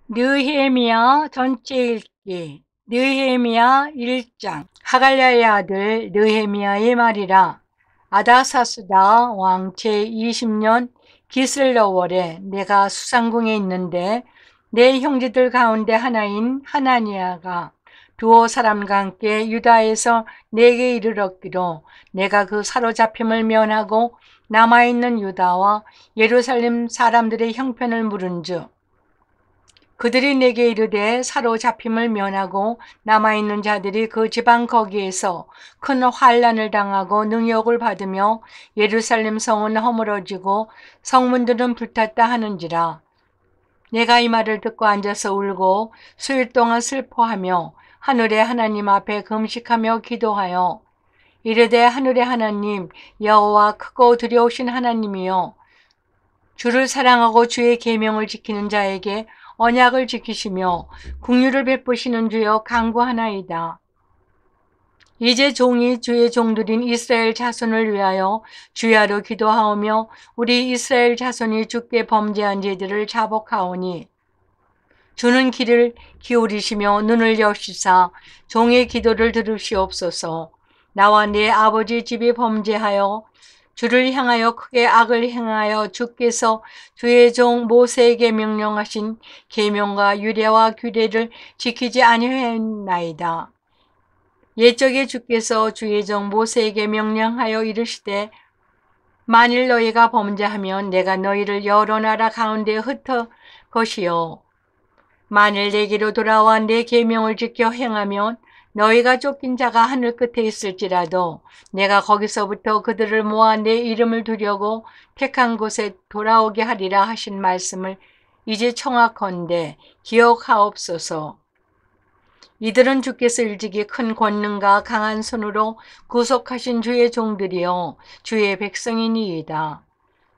느헤미야 전체 읽기. 느헤미야 1장. 하갈랴의 아들 느헤미야의 말이라. 아닥사스다 왕 제20년 기슬러월에 내가 수상궁에 있는데 내 형제들 가운데 하나인 하나니아가 두어 사람과 함께 유다에서 내게 이르렀기로 내가 그 사로잡힘을 면하고 남아있는 유다와 예루살렘 사람들의 형편을 물은즉 그들이 내게 이르되 사로잡힘을 면하고 남아있는 자들이 그 지방 거기에서 큰 환난을 당하고 능욕을 받으며 예루살렘 성은 허물어지고 성문들은 불탔다 하는지라. 내가 이 말을 듣고 앉아서 울고 수일 동안 슬퍼하며 하늘의 하나님 앞에 금식하며 기도하여 이르되 하늘의 하나님 여호와 크고 두려우신 하나님이여 주를 사랑하고 주의 계명을 지키는 자에게 언약을 지키시며 긍휼을 베푸시는 주여 간구하나이다. 이제 종이 주의 종들인 이스라엘 자손을 위하여 주야로 기도하오며 우리 이스라엘 자손이 주께 범죄한 죄들을 자복하오니 주는 귀를 기울이시며 눈을 여시사 종의 기도를 들으시옵소서. 나와 내 아버지 집이 범죄하여 주를 향하여 크게 악을 행하여 주께서 주의 종 모세에게 명령하신 계명과 유례와 규례를 지키지 아니하였나이다. 옛적에 주께서 주의 종 모세에게 명령하여 이르시되 만일 너희가 범죄하면 내가 너희를 여러 나라 가운데 흩을 것이요 만일 내게로 돌아와 내 계명을 지켜 행하면 너희가 쫓긴 자가 하늘 끝에 있을지라도 내가 거기서부터 그들을 모아 내 이름을 두려고 택한 곳에 돌아오게 하리라 하신 말씀을 이제 청하건대 기억하옵소서. 이들은 주께서 일찍이 큰 권능과 강한 손으로 구속하신 주의 종들이요 주의 백성이니이다.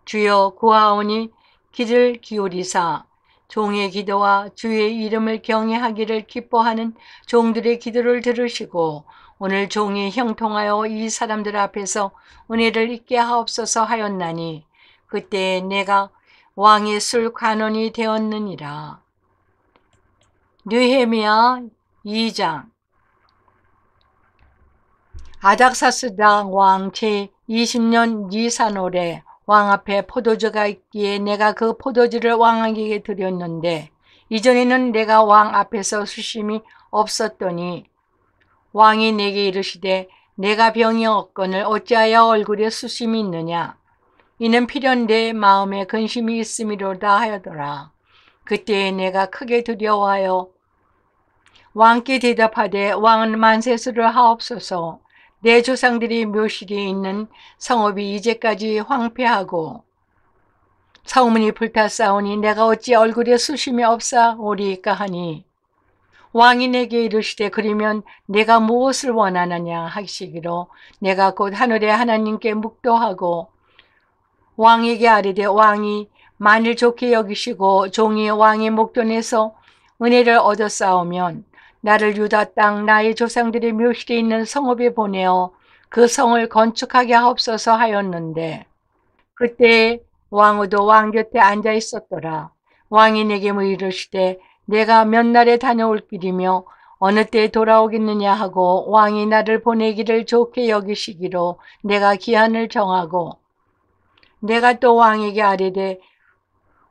주여 구하오니 귀를 기울이사 종의 기도와 주의 이름을 경외하기를 기뻐하는 종들의 기도를 들으시고 오늘 종이 형통하여 이 사람들 앞에서 은혜를 잊게 하옵소서 하였나니 그때 내가 왕의 술 관원이 되었느니라. 느헤미야 2장. 아닥사스다 왕 제20년 니산월에 왕 앞에 포도주가 있기에 내가 그 포도주를 왕에게 드렸는데 이전에는 내가 왕 앞에서 수심이 없었더니 왕이 내게 이르시되 내가 병이 없거늘 어찌하여 얼굴에 수심이 있느냐 이는 필연대 마음에 근심이 있음이로다 하여더라. 그때에 내가 크게 두려워하여 왕께 대답하되 왕은 만세수를 하옵소서. 내 조상들이 묘실이 있는 성읍이 이제까지 황폐하고 성문이 불탔사오니 내가 어찌 얼굴에 수심이 없사오리까 하니 왕이 내게 이르시되 그러면 내가 무엇을 원하느냐 하시기로 내가 곧 하늘의 하나님께 묵도하고 왕에게 아뢰되 왕이 만일 좋게 여기시고 종이 왕의 목전에서 은혜를 얻었사오면 나를 유다 땅 나의 조상들의 묘실에 있는 성읍에 보내어 그 성을 건축하게 하옵소서 하였는데 그때 왕후도 왕 곁에 앉아 있었더라. 왕이 내게 이르시되 내가 몇 날에 다녀올 길이며 어느 때에 돌아오겠느냐 하고 왕이 나를 보내기를 좋게 여기시기로 내가 기한을 정하고 내가 또 왕에게 아뢰되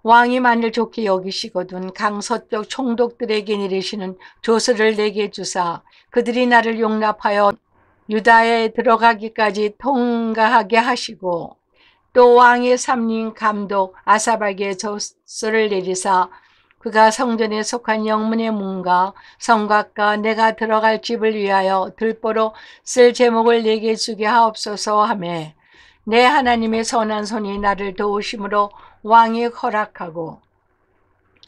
왕이 만일 좋게 여기시거든 강서쪽 총독들에게 내리시는 조서를 내게 주사 그들이 나를 용납하여 유다에 들어가기까지 통과하게 하시고 또 왕의 삼림 감독 아사박에 조서를 내리사 그가 성전에 속한 영문의 문과 성곽과 내가 들어갈 집을 위하여 들보로 쓸 제목을 내게 주게 하옵소서 하매 내 하나님의 선한 손이 나를 도우심으로 왕이 허락하고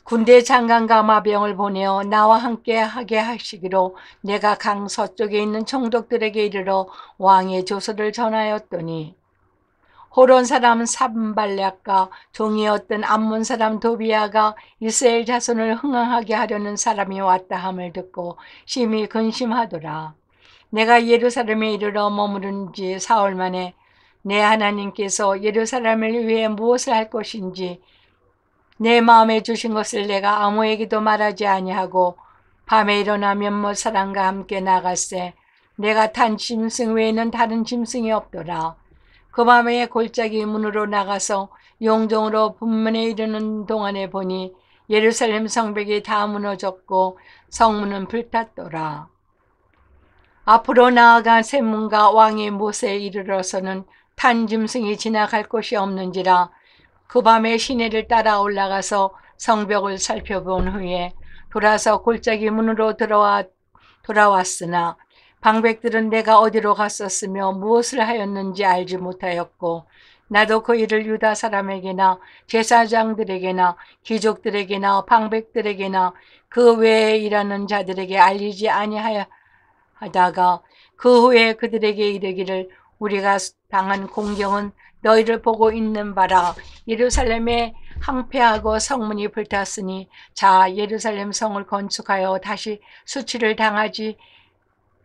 군대 장관과 마병을 보내어 나와 함께 하게 하시기로 내가 강 서쪽에 있는 총독들에게 이르러 왕의 조서를 전하였더니 호론 사람 산발략과 종이었던 암몬 사람 도비아가 이스라엘 자손을 흥황하게 하려는 사람이 왔다 함을 듣고 심히 근심하더라. 내가 예루살렘에 이르러 머무른 지 사흘 만에 내 하나님께서 예루살렘을 위해 무엇을 할 것인지 내 마음에 주신 것을 내가 아무에게도 말하지 아니하고 밤에 일어나 몇몇 사람과 함께 나갔세. 내가 탄 짐승 외에는 다른 짐승이 없더라. 그 밤에 골짜기 문으로 나가서 용종으로 분문에 이르는 동안에 보니 예루살렘 성벽이 다 무너졌고 성문은 불탔더라. 앞으로 나아간 샘문과 왕의 못에 이르러서는 탄 짐승이 지나갈 곳이 없는지라. 그 밤에 시내를 따라 올라가서 성벽을 살펴본 후에 돌아서 골짜기 문으로 돌아왔으나 방백들은 내가 어디로 갔었으며 무엇을 하였는지 알지 못하였고 나도 그 일을 유다 사람에게나 제사장들에게나 귀족들에게나 방백들에게나 그 외에 일하는 자들에게 알리지 아니하다가 그 후에 그들에게 이르기를 우리가 당한 공경은 너희를 보고 있는 바라. 예루살렘에 항폐하고 성문이 불탔으니 자 예루살렘 성을 건축하여 다시 수치를 당하지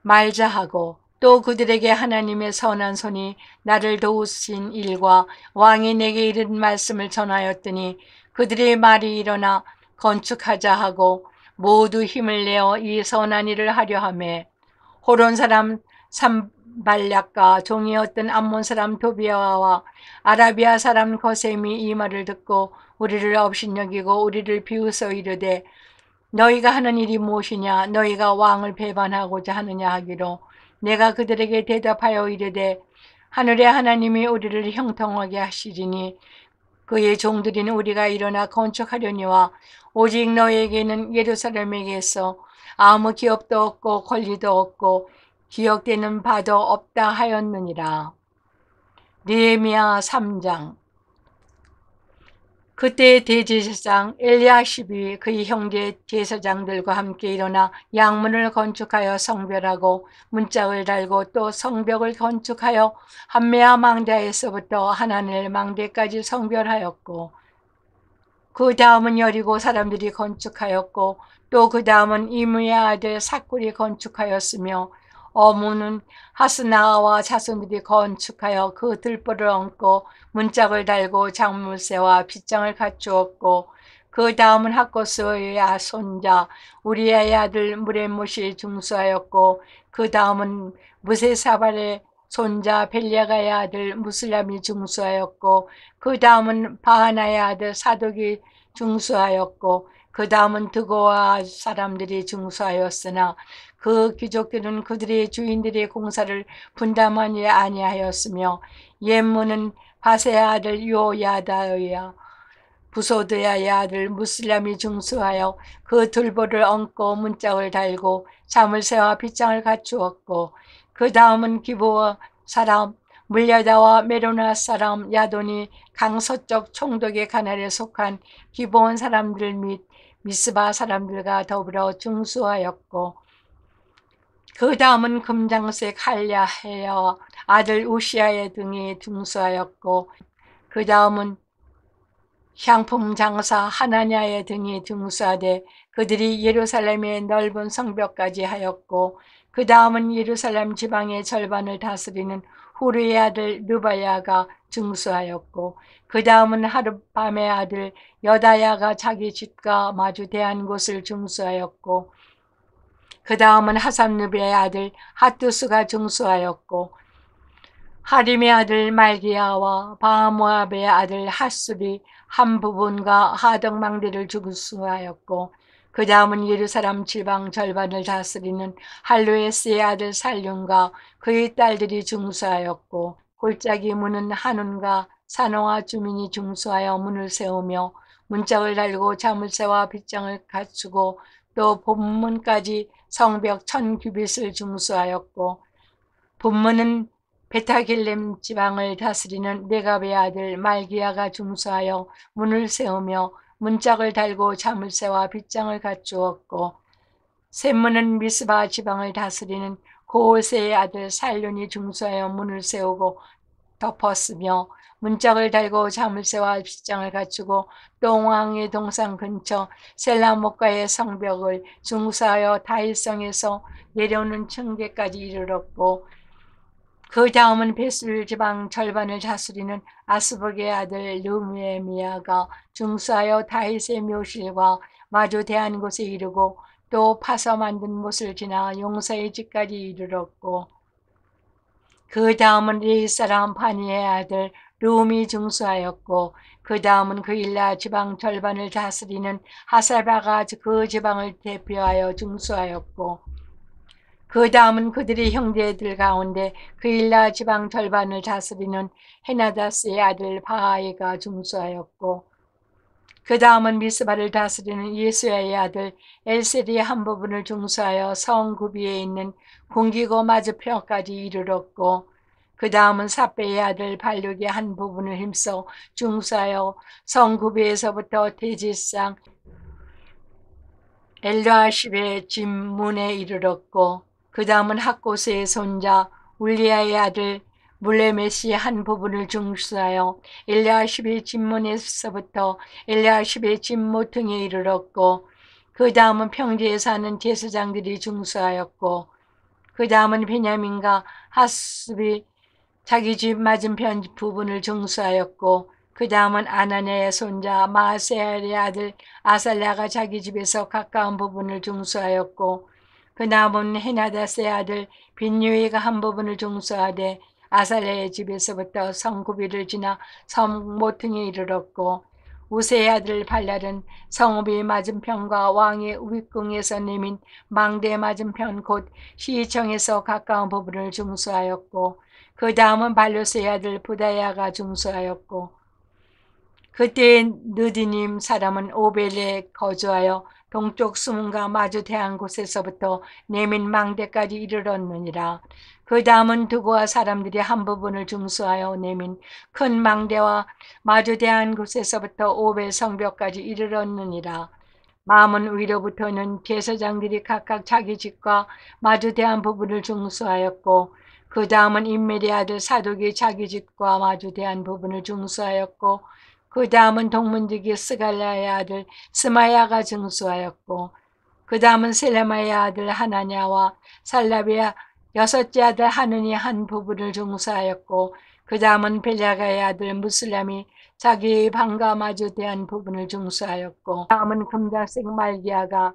말자 하고 또 그들에게 하나님의 선한 손이 나를 도우신 일과 왕이 내게 이른 말씀을 전하였더니 그들의 말이 일어나 건축하자 하고 모두 힘을 내어 이 선한 일을 하려 하매 호론 사람 산발략과 종이었던 암몬 사람 도비아와 아라비아 사람 거셈이 이 말을 듣고 우리를 업신여기고 우리를 비웃어 이르되 너희가 하는 일이 무엇이냐 너희가 왕을 배반하고자 하느냐 하기로 내가 그들에게 대답하여 이르되 하늘의 하나님이 우리를 형통하게 하시리니 그의 종들인 우리가 일어나 건축하려니와 오직 너희에게는 예루살렘에게서 아무 기업도 없고 권리도 없고 기억되는 바도 없다 하였느니라. 느헤미야 3장. 그때 대제사장 엘리야십이 그의 형제 제사장들과 함께 일어나 양문을 건축하여 성별하고 문짝을 달고 또 성벽을 건축하여 함메아 망대에서부터 하나넬 망대까지 성별하였고 그 다음은 여리고 사람들이 건축하였고 또 그 다음은 이므의 아들 삭굴이 건축하였으며 어무는 하스나와 자손들이 건축하여 그 들보를 얹고 문짝을 달고 장물새와 빗장을 갖추었고 그 다음은 학고스의 손자 우리아의 아들 무레못이 중수하였고 그 다음은 무세사발의 손자 벨야가의 아들 무슬람이 중수하였고 그 다음은 바하나의 아들 사독이 중수하였고 그 다음은 드고아 사람들이 중수하였으나 그 귀족들은 그들의 주인들의 공사를 분담하지 아니하였으며 옌문은 바세의 아들 요야다의 부소드야의 아들 무슬람이 중수하여 그 들보를 얹고 문짝을 달고 자물쇠와 빗장을 갖추었고 그 다음은 기브아 사람 물야다와 메로나 사람 야돈이 강서쪽 총독의 가날에 속한 기브온 사람들 및 미스바 사람들과 더불어 중수하였고 그 다음은 금장색 할야헤어 아들 우시아의 등이 중수하였고 그 다음은 향품 장사 하나냐의 등이 중수하되 그들이 예루살렘의 넓은 성벽까지 하였고 그 다음은 예루살렘 지방의 절반을 다스리는 후르의 아들 느바야가 중수하였고 그 다음은 하룻밤의 아들 여다야가 자기 집과 마주 대한 곳을 중수하였고 그 다음은 하삼누비의 아들 핫두스가 중수하였고 하림의 아들 말기야와 바모압의 아들 핫술이 한 부분과 하덕망대를 중수하였고 그 다음은 예루살렘 지방 절반을 다스리는 할루에스의 아들 살륜과 그의 딸들이 중수하였고 골짜기 문은 한운과 산호와 주민이 중수하여 문을 세우며 문짝을 달고 자물쇠와 빗장을 갖추고 또 본문까지 성벽 1000규빗을 중수하였고 본문은 베타길렘 지방을 다스리는 네갑의 아들 말기야가 중수하여 문을 세우며 문짝을 달고 자물쇠와 빗장을 갖추었고 샘문은 미스바 지방을 다스리는 고호세의 아들 살륜이 중수하여 문을 세우고 덮었으며 문짝을 달고 자물쇠와 빗장을 갖추고 또 왕의 동상 근처 셀라목가의 성벽을 중수하여 다윗성에서 내려오는 층계까지 이르렀고 그 다음은 베슬 지방 절반을 다스리는 아스복의 아들 르메미아가 중수하여 다윗의 묘실과 마주 대한 곳에 이르고 또 파서 만든 못을 지나 용사의 집까지 이르렀고, 그 다음은 레이 사람 바니의 아들 룸이 중수하였고, 그 다음은 그일라 지방 절반을 다스리는 하사바가 그 지방을 대표하여 중수하였고, 그 다음은 그들의 형제들 가운데 그일라 지방 절반을 다스리는 헤나다스의 아들 바하이가 중수하였고, 그 다음은 미스바를 다스리는 예수야의 아들 엘셀이 한 부분을 중수하여 성 구비에 있는 공기고 마주표까지 이르렀고, 그 다음은 사페의 아들 발룩이 한 부분을 힘써 중수하여 성 구비에서부터 대지상 엘르아십의 집 문에 이르렀고, 그 다음은 학고스의 손자 울리아의 아들 물레메시 한 부분을 중수하여 엘리아십의 집문에서부터 엘리아십의 집 모퉁이에 이르렀고, 그 다음은 평지에 사는 제사장들이 중수하였고, 그 다음은 베냐민과 하스비 자기 집 맞은편 부분을 중수하였고, 그 다음은 아나니아의 손자 마세알의 아들 아살랴가 자기 집에서 가까운 부분을 중수하였고, 그 다음은 헤나다스의 아들 빈유이가 한 부분을 중수하되 아살랴의 집에서부터 성구비를 지나 성 모퉁이에 이르렀고, 우세의 아들 발랄은 성읍의 맞은편과 왕의 윗궁에서 내민 망대 맞은편 곧 시청에서 가까운 부분을 중수하였고, 그 다음은 발루스의 아들 부다야가 중수하였고, 그때 느디님 사람은 오벨에 거주하여 동쪽 수문과 마주 대한 곳에서부터 내민 망대까지 이르렀느니라. 그 다음은 두고와 사람들이 한 부분을 중수하여 내민 큰 망대와 마주 대한 곳에서부터 오벨 성벽까지 이르렀느니라. 마문 위로부터는 제사장들이 각각 자기 집과 마주 대한 부분을 중수하였고, 그 다음은 인멜의 아들 사독이 자기 집과 마주 대한 부분을 중수하였고, 그 다음은 동문지기 스갈라의 아들 스마야가 중수하였고, 그 다음은 셀레마의 아들 하나냐와 살라비아 여섯째 아들 하느니 한 부분을 중수하였고, 그 다음은 벨야가의 아들 무슬람이 자기 방과 마주 대한 부분을 중수하였고, 다음은 금자색 말기야가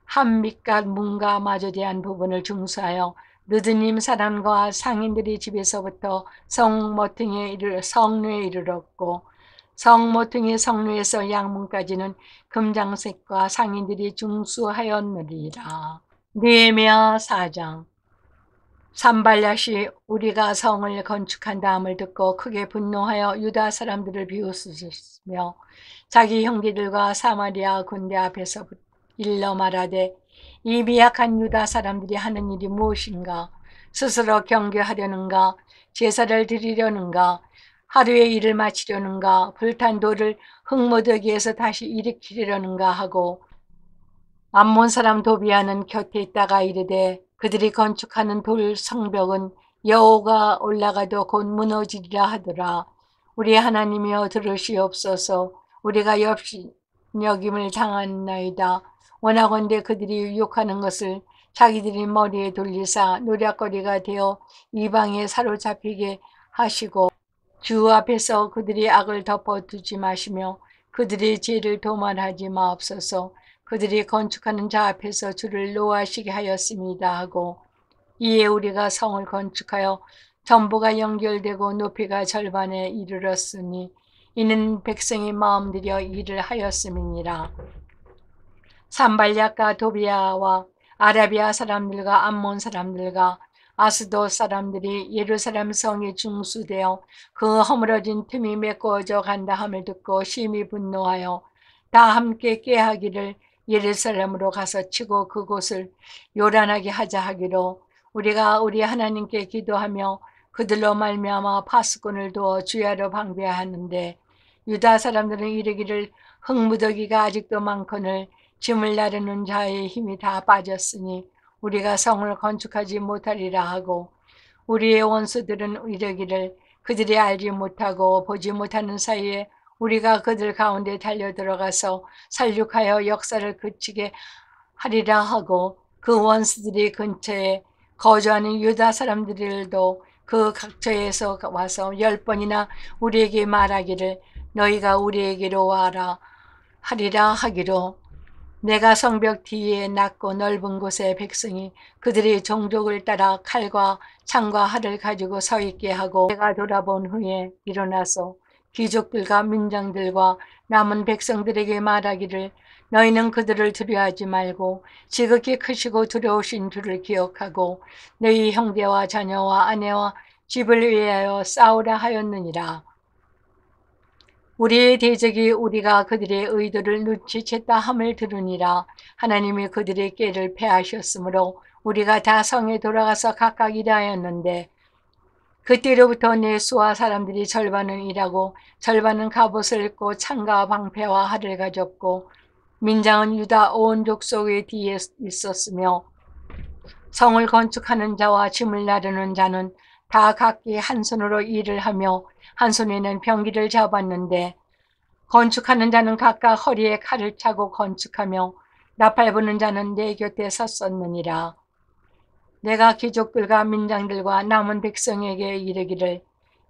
한 밑갓 문과 마주 대한 부분을 중수하여 느드님 사람과 상인들의 집에서부터 성모퉁이에 성루에 이르렀고, 성모퉁이 성루에서 양문까지는 금장색과 상인들이 중수하였느니라. 느헤미야 4장. 산발랏이 우리가 성을 건축한 다음을 듣고 크게 분노하여 유다 사람들을 비웃으며 자기 형제들과 사마리아 군대 앞에서 일러 말하되, 이 미약한 유다 사람들이 하는 일이 무엇인가? 스스로 경계하려는가? 제사를 드리려는가? 하루의 일을 마치려는가? 불탄 돌을 흙무더기에서 다시 일으키려는가 하고, 암몬 사람 도비아는 곁에 있다가 이르되, 그들이 건축하는 돌 성벽은 여호가 올라가도 곧 무너지리라 하더라. 우리 하나님이여 들으시옵소서. 우리가 역임을 당하나이다. 원하건대 그들이 유혹하는 것을 자기들이 머리에 돌리사 노략거리가 되어 이방에 사로잡히게 하시고, 주 앞에서 그들이 악을 덮어두지 마시며 그들의 죄를 도말하지 마옵소서. 그들이 건축하는 자 앞에서 주를 노하시게 하였습니다 하고, 이에 우리가 성을 건축하여 전부가 연결되고 높이가 절반에 이르렀으니 이는 백성의 마음 들여 일을 하였음이니라. 산발약과 도비아와 아라비아 사람들과 암몬 사람들과 아스돗 사람들이 예루살렘 성에 중수되어 그 허물어진 틈이 메꿔져 간다 함을 듣고 심히 분노하여 다 함께 꾀하기를 예루살렘으로 가서 치고 그곳을 요란하게 하자 하기로, 우리가 우리 하나님께 기도하며 그들로 말미암아 파수꾼을 두어 주야로 방배하는데, 유다 사람들은 이르기를 흙무더기가 아직도 많거늘 짐을 나르는 자의 힘이 다 빠졌으니 우리가 성을 건축하지 못하리라 하고, 우리의 원수들은 이르기를 그들이 알지 못하고 보지 못하는 사이에 우리가 그들 가운데 달려들어가서 살육하여 역사를 그치게 하리라 하고, 그 원수들이 근처에 거주하는 유다 사람들도 그 각처에서 와서 10번이나 우리에게 말하기를 너희가 우리에게로 와라 하리라 하기로 내가 성벽 뒤에 낮고 넓은 곳에 백성이 그들의 종족을 따라 칼과 창과 활을 가지고 서 있게 하고 내가 돌아본 후에 일어나서 귀족들과 민장들과 남은 백성들에게 말하기를 너희는 그들을 두려워하지 말고 지극히 크시고 두려우신 주를 기억하고 너희 형제와 자녀와 아내와 집을 위하여 싸우라 하였느니라. 우리의 대적이 우리가 그들의 의도를 눈치챘다 함을 들으니라. 하나님이 그들의 꾀를 패하셨으므로 우리가 다 성에 돌아가서 각각 일하였는데 그때로부터 내 수하 사람들이 절반은 일하고 절반은 갑옷을 입고 창과 방패와 활을 가졌고 민장은 유다 온 족속의 뒤에 있었으며 성을 건축하는 자와 짐을 나르는 자는 다 각기 한 손으로 일을 하며 한 손에는 병기를 잡았는데 건축하는 자는 각각 허리에 칼을 차고 건축하며 나팔 부는 자는 내 곁에 섰었느니라. 내가 귀족들과 민장들과 남은 백성에게 이르기를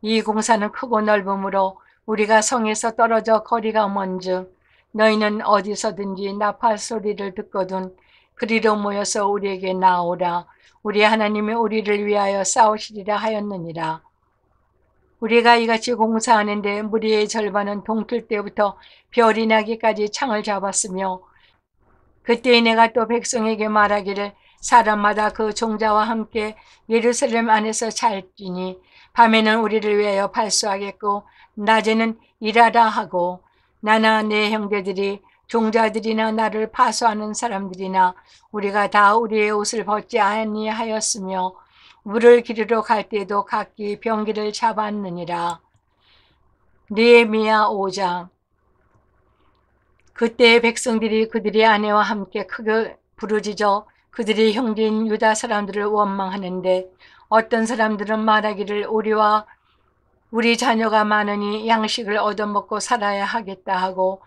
이 공사는 크고 넓으므로 우리가 성에서 떨어져 거리가 먼즉 너희는 어디서든지 나팔 소리를 듣거든 그리로 모여서 우리에게 나오라. 우리 하나님이 우리를 위하여 싸우시리라 하였느니라. 우리가 이같이 공사하는데 무리의 절반은 동틀 때부터 별이 나기까지 창을 잡았으며 그때 내가 또 백성에게 말하기를 사람마다 그 종자와 함께 예루살렘 안에서 잘지니 밤에는 우리를 위하여 발수하겠고 낮에는 일하라 하고 나나 내 형제들이 종자들이나 나를 파수하는 사람들이나 우리가 다 우리의 옷을 벗지 아니하였으며 물을 기르러 갈 때도 각기 병기를 잡았느니라. 느헤미야 5장. 그때 백성들이 그들의 아내와 함께 크게 부르짖어 그들의 형제인 유다 사람들을 원망하는데 어떤 사람들은 말하기를 우리와 우리 자녀가 많으니 양식을 얻어먹고 살아야 하겠다 하고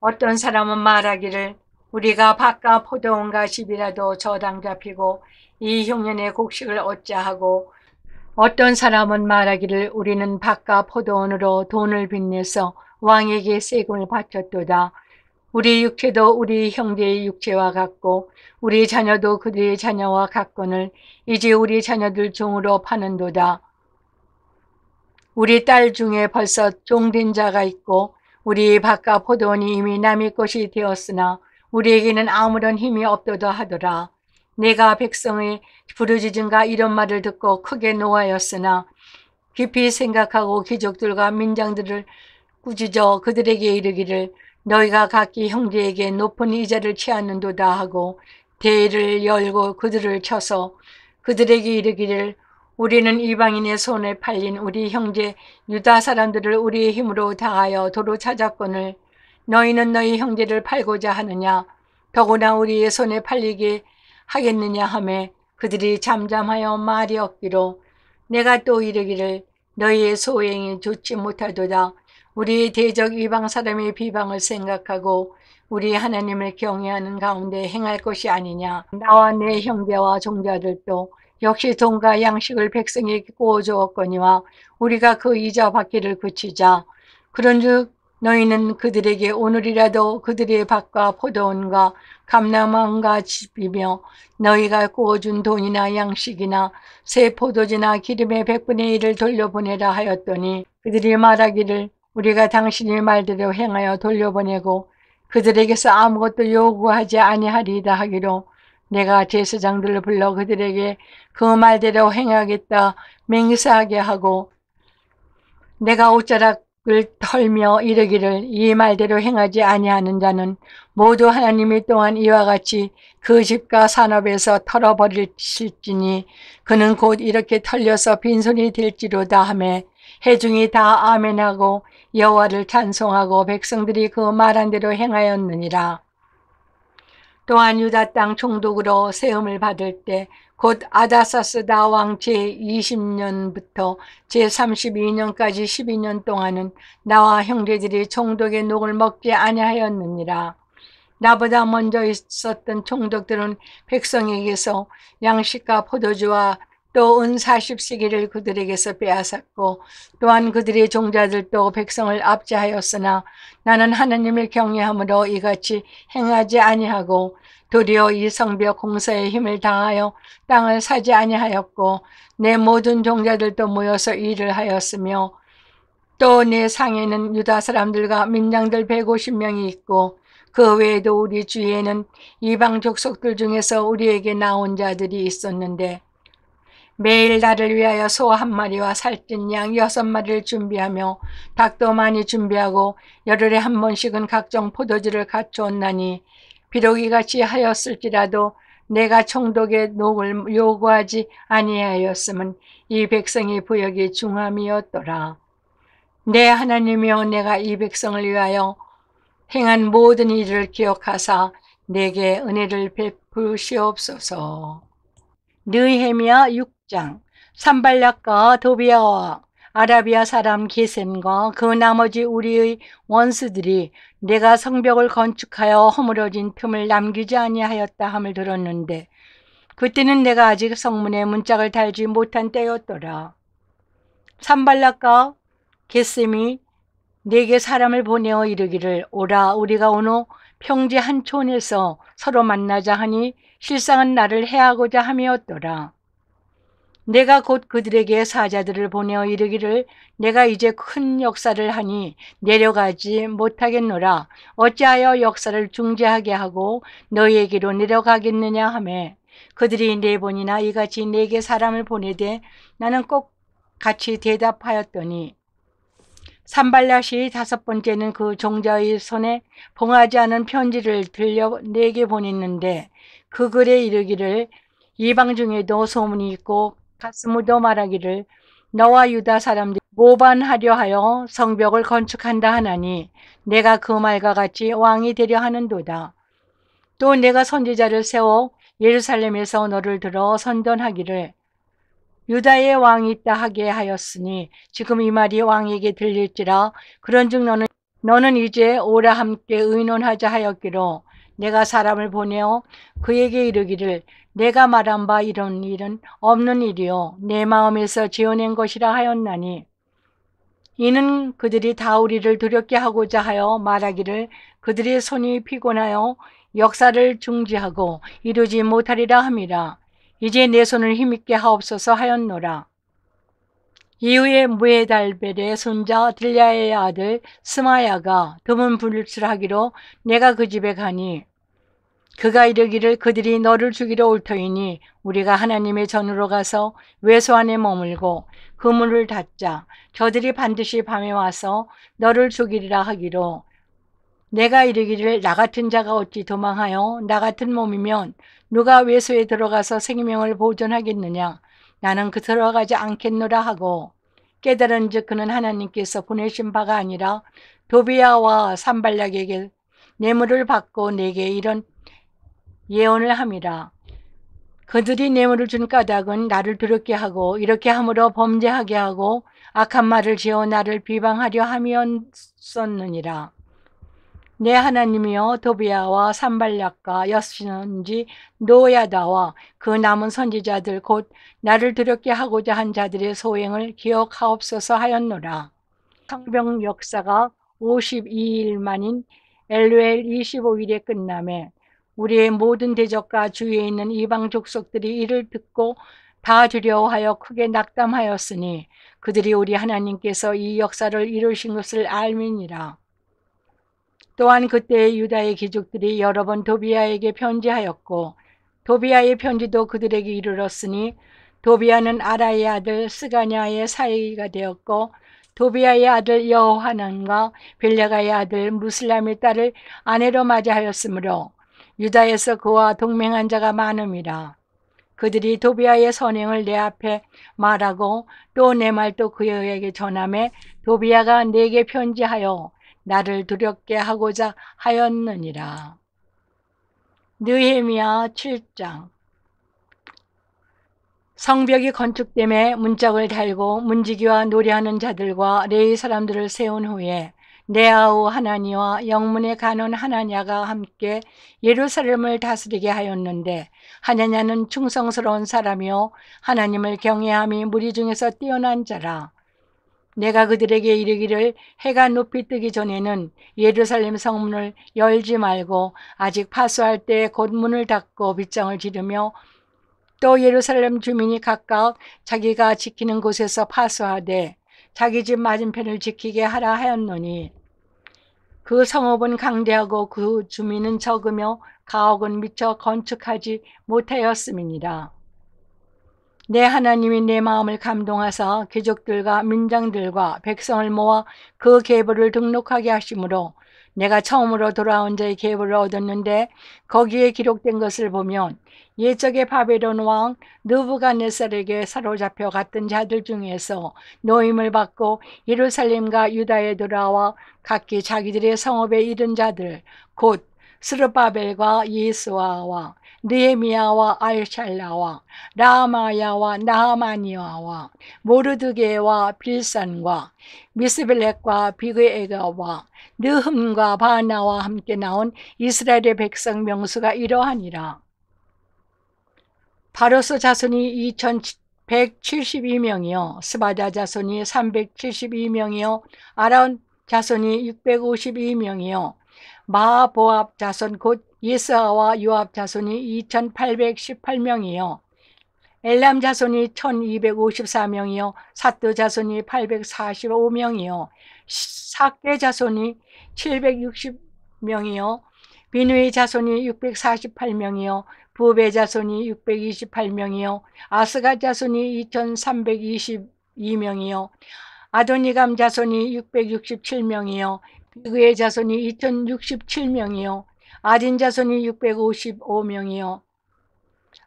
어떤 사람은 말하기를 우리가 밭과 포도원과 집이라도 저당 잡히고 이 흉년에 곡식을 얻자 하고 어떤 사람은 말하기를 우리는 밭과 포도원으로 돈을 빚내서 왕에게 세금을 바쳤도다. 우리 육체도 우리 형제의 육체와 같고 우리 자녀도 그들의 자녀와 같거늘 이제 우리 자녀들 종으로 파는도다. 우리 딸 중에 벌써 종된 자가 있고 우리 밭과 포도원이 이미 남의 것이 되었으나 우리에게는 아무런 힘이 없도다 하더라. 내가 백성의 부르짖음과 이런 말을 듣고 크게 노하였으나 깊이 생각하고 귀족들과 민장들을 꾸짖어 그들에게 이르기를 너희가 각기 형제에게 높은 이자를 취하는도다 하고 대를 열고 그들을 쳐서 그들에게 이르기를 우리는 이방인의 손에 팔린 우리 형제 유다 사람들을 우리의 힘으로 당하여 도로 찾았거늘 너희는 너희 형제를 팔고자 하느냐 더구나 우리의 손에 팔리게 하겠느냐 하매 그들이 잠잠하여 말이 없기로 내가 또 이르기를 너희의 소행이 좋지 못하도다. 우리 대적 이방 사람의 비방을 생각하고 우리 하나님을 경외하는 가운데 행할 것이 아니냐. 나와 내 형제와 종자들도 역시 돈과 양식을 백성에게 구워주었거니와 우리가 그 이자 받기를 그치자. 그런즉 너희는 그들에게 오늘이라도 그들의 밭과 포도원과 감람원과 집이며 너희가 구워준 돈이나 양식이나 새 포도주나 기름의 100분의 1을 돌려보내라 하였더니 그들이 말하기를 우리가 당신의 말대로 행하여 돌려보내고 그들에게서 아무것도 요구하지 아니하리이다 하기로 내가 제사장들을 불러 그들에게 그 말대로 행하겠다 맹세하게 하고 내가 옷자락을 털며 이르기를 이 말대로 행하지 아니하는 자는 모두 하나님이 또한 이와 같이 그 집과 산업에서 털어버리실지니 그는 곧 이렇게 털려서 빈손이 될지로다 하매 회중이 다 아멘하고 여호와를 찬송하고 백성들이 그 말한 대로 행하였느니라. 또한 유다 땅 총독으로 세움을 받을 때 곧 아다사스다 왕 제20년부터 제32년까지 12년 동안은 나와 형제들이 총독의 녹을 먹지 아니하였느니라. 나보다 먼저 있었던 총독들은 백성에게서 양식과 포도주와 또 은 40시기를 그들에게서 빼앗았고 또한 그들의 종자들도 백성을 압제하였으나 나는 하나님을 경외함으로 이같이 행하지 아니하고 도리어 이 성벽 공사에 힘을 다하여 땅을 사지 아니하였고 내 모든 종자들도 모여서 일을 하였으며 또 내 상에는 유다 사람들과 민장들 150명이 있고 그 외에도 우리 주위에는 이방 족속들 중에서 우리에게 나온 자들이 있었는데 매일 나를 위하여 소 1마리와 살찐 양 6마리를 준비하며 닭도 많이 준비하고 열흘에 한 번씩은 각종 포도주를 갖추었나니 비록 이같이 하였을지라도 내가 총독의 녹을 요구하지 아니하였음은 이 백성의 부역이 중함이었더라. 내 하나님이여, 내가 이 백성을 위하여 행한 모든 일을 기억하사 내게 은혜를 베푸시옵소서. 느헤미야 6장. 산발락과 도비아와 아라비아 사람 게셈과 그 나머지 우리의 원수들이 내가 성벽을 건축하여 허물어진 틈을 남기지 아니하였다 함을 들었는데 그때는 내가 아직 성문에 문짝을 달지 못한 때였더라. 산발락과 게셈이 내게 사람을 보내어 이르기를 오라 우리가 오늘 평지 한 촌에서 서로 만나자 하니 실상은 나를 해하고자 함이었더라. 내가 곧 그들에게 사자들을 보내어 이르기를 내가 이제 큰 역사를 하니 내려가지 못하겠노라. 어찌하여 역사를 중지하게 하고 너희에게로 내려가겠느냐 하매 그들이 4번이나 이같이 내게 사람을 보내되 나는 꼭 같이 대답하였더니 산발랏이 5번째는 그 종자의 손에 봉하지 않은 편지를 들려 내게 보냈는데 그 글에 이르기를 이방 중에도 소문이 있고 가스무도 말하기를 너와 유다 사람들이 모반하려 하여 성벽을 건축한다 하나니 내가 그 말과 같이 왕이 되려 하는도다. 또 내가 선지자를 세워 예루살렘에서 너를 들어 선전하기를 유다의 왕이 있다 하게 하였으니 지금 이 말이 왕에게 들릴지라. 그런즉 너는 이제 오라 함께 의논하자 하였기로 내가 사람을 보내어 그에게 이르기를 내가 말한 바 이런 일은 없는 일이요 내 마음에서 지어낸 것이라 하였나니 이는 그들이 다 우리를 두렵게 하고자 하여 말하기를 그들의 손이 피곤하여 역사를 중지하고 이루지 못하리라 함이라. 이제 내 손을 힘있게 하옵소서 하였노라. 이후에 무에달벨의 손자 딜랴의 아들 스마야가 드문 불출하기로 내가 그 집에 가니 그가 이르기를 그들이 너를 죽이러 올 터이니 우리가 하나님의 전으로 가서 외소 안에 머물고 그 문을 닫자. 저들이 반드시 밤에 와서 너를 죽이리라 하기로 내가 이르기를 나 같은 자가 어찌 도망하여 나 같은 몸이면 누가 외소에 들어가서 생명을 보존하겠느냐. 나는 그 들어가지 않겠노라 하고 깨달은즉 그는 하나님께서 보내신 바가 아니라 도비야와 산발락에게 뇌물을 받고 내게 이런 예언을 함이라. 그들이 뇌물을 준 까닭은 나를 두렵게 하고 이렇게 함으로 범죄하게 하고 악한 말을 지어 나를 비방하려 함이었었느니라. 내 하나님이여, 도비야와 산발락과 여선지 노야다와 그 남은 선지자들 곧 나를 두렵게 하고자 한 자들의 소행을 기억하옵소서 하였노라. 성벽 역사가 52일 만인 엘루엘 25일에 끝나매 우리의 모든 대적과 주위에 있는 이방 족속들이 이를 듣고 다 두려워하여 크게 낙담하였으니 그들이 우리 하나님께서 이 역사를 이루신 것을 알미니라. 또한 그때 유다의 귀족들이 여러 번 도비야에게 편지하였고 도비야의 편지도 그들에게 이르렀으니 도비야는 아라의 아들 스가냐의 사이가 되었고 도비야의 아들 여호하난과 벨레가의 아들 무슬람의 딸을 아내로 맞이하였으므로 유다에서 그와 동맹한 자가 많음이라. 그들이 도비야의 선행을 내 앞에 말하고 또 내 말도 그에게 전하매 도비야가 내게 편지하여 나를 두렵게 하고자 하였느니라. 느헤미야 7장. 성벽이 건축됨에 문짝을 달고 문지기와 노래하는 자들과 레위 사람들을 세운 후에 내 아우 하나니와 영문의 간원 하나냐가 함께 예루살렘을 다스리게 하였는데 하나냐는 충성스러운 사람이요 하나님을 경외함이 무리 중에서 뛰어난 자라. 내가 그들에게 이르기를 해가 높이 뜨기 전에는 예루살렘 성문을 열지 말고 아직 파수할 때 곧 문을 닫고 빗장을 지르며 또 예루살렘 주민이 각각 자기가 지키는 곳에서 파수하되 자기 집 맞은편을 지키게 하라 하였노니 그 성읍은 강대하고 그 주민은 적으며 가옥은 미처 건축하지 못하였음이니라. 내 하나님이 내 마음을 감동하사 귀족들과 민장들과 백성을 모아 그 계보를 등록하게 하심으로 내가 처음으로 돌아온 자의 계보를 얻었는데 거기에 기록된 것을 보면 옛적의 바벨론 왕 느부갓네살에게 사로잡혀 갔던 자들 중에서 노임을 받고 예루살렘과 유다에 돌아와 각기 자기들의 성읍에 이른 자들 곧 스룹바벨과 예수아와 느헤미야와 알샬라와 라마야와 나하마니아와 모르드게와 빌산과 미스벨렉과 비그에가와 느흠과 바나와 함께 나온 이스라엘의 백성 명수가 이러하니라. 바로스 자손이 2172명이요 스바다 자손이 372명이요 아론 자손이 652명이요 마보압 자손 곧 예스아와 요압 자손이 2818명이요 엘람 자손이 1254명이요 삿도 자손이 845명이요 삭게 자손이 760명이요 비누이 자손이 648명이요 부베 자손이 628명이요 아스가 자손이 2322명이요 아도니감 자손이 667명이요 비그의 자손이 2067명이요 아딘 자손이 655명이요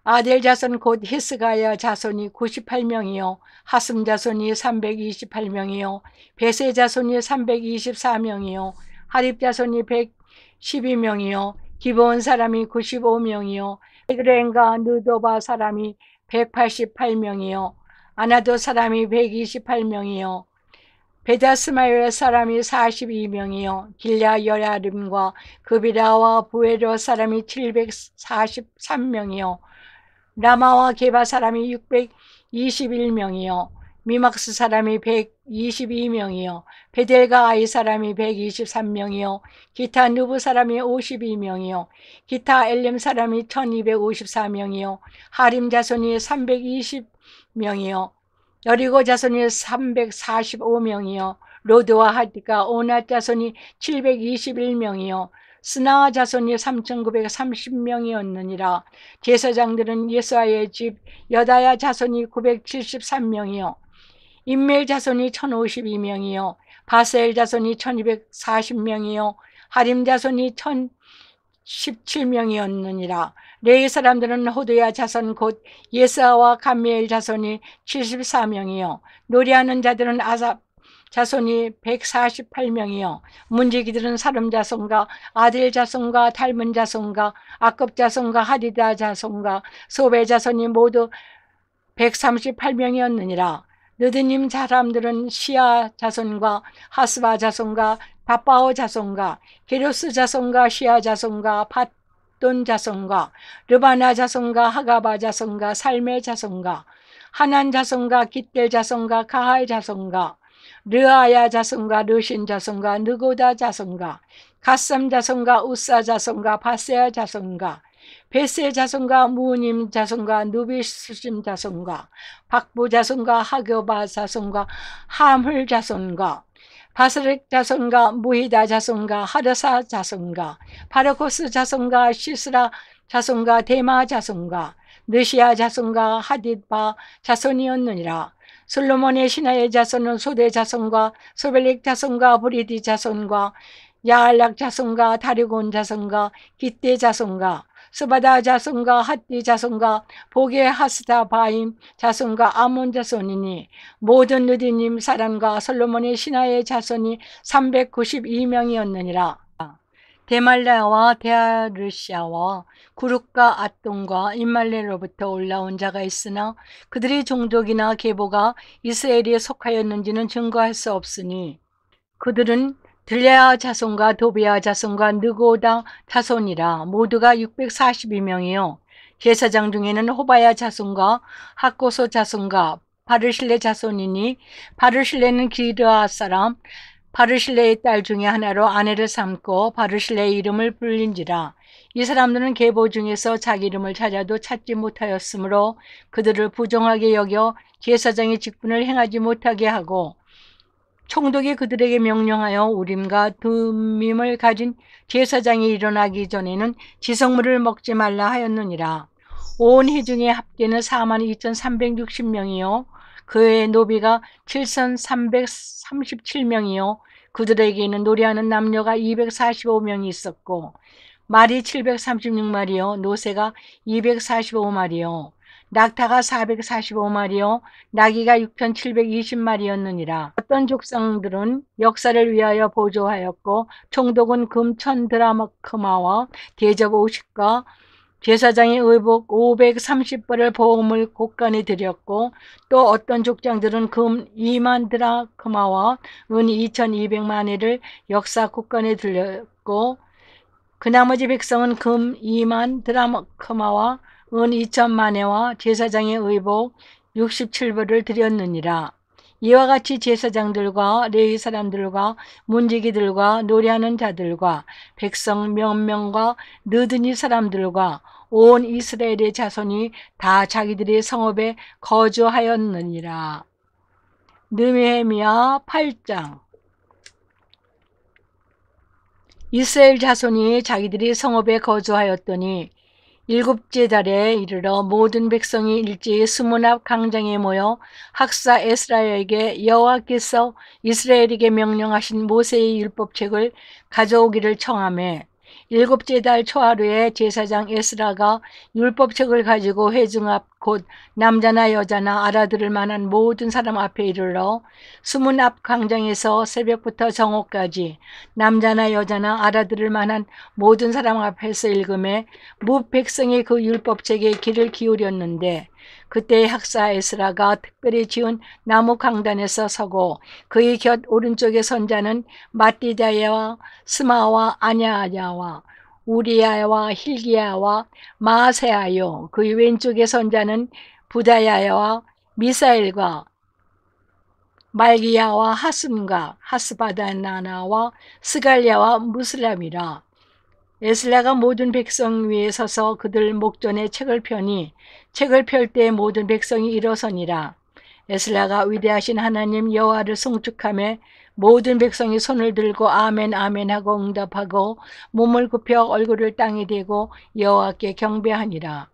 아델 자손 곧 히스가야 자손이 98명이요 하슴 자손이 328명이요 베세 자손이 324명이요 하립 자손이 112명이요 기브온 사람이 95명이요 에드렌과 느도바 사람이 188명이요 아나도 사람이 128명이요 베다스마의 사람이 42명이요 길랴 여야림과 그비라와 부에로 사람이 743명이요 라마와 게바 사람이 621명이요 미막스 사람이 122명이요 베델과 아이 사람이 123명이요 기타 누브 사람이 52명이요 기타 엘렘 사람이 1254명이요 하림 자손이 320명이요 여리고 자손이 345명이요 로드와 하디가 오낫 자손이 721명이요 스나아 자손이 3930명이었느니라. 제사장들은 예수아의 집 여다야 자손이 973명이요 임멜 자손이 1052명이요 바셀 자손이 1240명이요 하림 자손이 1017명이었느니라. 레위 사람들은 호두야 자손 곧 예스아와 감미엘 자손이 74명이요 노래하는 자들은 아삽 자손이 148명이요 문지기들은 사름 자손과 아델 자손과 달문 자손과 아급 자손과 하디다 자손과 소베 자손이 모두 138명이었느니라. 느드님 사람들은 시아 자손과 하스바 자손과 바바오 자손과 게로스 자손과 시아 자손과 밧돈 자손과 르바나 자손과 하가바 자손과 살메 자손과 하난 자손과 깃델 자손과 가할 자손과 르아야 자손과 르신 자손과 느고다 자손과 갓삼 자손과 우사 자손과 바세아 자손과 베세 자손과 무님 자손과 누비스심 자손과 박부 자손과 하교바 자손과 함을 자손과 바스렉 자손과 무히다 자손과 하르사 자손과 바르코스 자손과 시스라 자손과 데마 자손과 느시아 자손과 하디바 자손이었느니라. 솔로몬의 신하의 자손은 소대 자손과 소벨렉 자손과 브리디 자손과 야알락 자손과 다리곤 자손과 깃대 자손과 스바다 자손과 핫디 자손과 보게 하스다 바임 자손과 아몬 자손이니 모든 느디님 사람과 솔로몬의 신하의 자손이 392명이었느니라. 데말랴와 데아르시아와 구룹과 앗돈과 임말레로부터 올라온 자가 있으나 그들의 종족이나 계보가 이스라엘에 속하였는지는 증거할 수 없으니 그들은 들레아 자손과 도비아 자손과 느고다 자손이라 모두가 642명이요. 제사장 중에는 호바야 자손과 학고소 자손과 바르실레 자손이니 바르실레는 기르아 사람 바르실레의 딸 중에 하나로 아내를 삼고 바르실레의 이름을 불린지라. 이 사람들은 계보 중에서 자기 이름을 찾아도 찾지 못하였으므로 그들을 부정하게 여겨 제사장의 직분을 행하지 못하게 하고 총독이 그들에게 명령하여 우림과 둠밈을 가진 제사장이 일어나기 전에는 지성물을 먹지 말라 하였느니라. 온 회중의 합계는 42,360명이요 그의 노비가 7,337명이요 그들에게는 노래하는 남녀가 245명이 있었고 말이 736마리요 노새가 245마리요 낙타가 445마리요 나귀가 6,720마리였느니라. 어떤 족상들은 역사를 위하여 보조하였고 총독은 금 1000드라크마와 대접 50과 제사장의 의복 530벌을 보험을 곳간에 드렸고 또 어떤 족장들은 금 2만 드라크마와 은 2200마니를 역사 곳간에 드렸고 그 나머지 백성은 금 2만 드라크마와 은 2000마네와 제사장의 의복 67벌을 드렸느니라. 이와 같이 제사장들과 레위 사람들과 문지기들과 노래하는 자들과 백성 몇 명과 느드니 사람들과 온 이스라엘의 자손이 다 자기들의 성읍에 거주하였느니라. 느헤미야 8장. 이스라엘 자손이 자기들이 성읍에 거주하였더니 일곱째 달에 이르러 모든 백성이 일제히 수문 앞 광장에 모여 학사 에스라에게 여호와께서 이스라엘에게 명령하신 모세의 율법책을 가져오기를 청하매 일곱째 달 초하루에 제사장 에스라가 율법책을 가지고 회중 앞 곧 남자나 여자나 알아들을 만한 모든 사람 앞에 이르러 수문 앞 광장에서 새벽부터 정오까지 남자나 여자나 알아들을 만한 모든 사람 앞에서 읽음에 무 백성이 그 율법책에 귀를 기울였는데 그때 학사 에스라가 특별히 지은 나무 강단에서 서고 그의 곁 오른쪽에 선 자는 마띠다야와 스마와 아냐야와 우리야와 힐기야와 마세아요 그의 왼쪽에 선 자는 부다야와 미사엘과 말기야와 하슴과 하스바다나나와 스갈랴와 무슬람이라. 에스라가 모든 백성 위에 서서 그들 목전에 책을 펴니 책을 펼 때 모든 백성이 일어서니라. 에스라가 위대하신 하나님 여호와를 송축하며 모든 백성이 손을 들고 아멘 아멘 하고 응답하고 몸을 굽혀 얼굴을 땅에 대고 여호와께 경배하니라.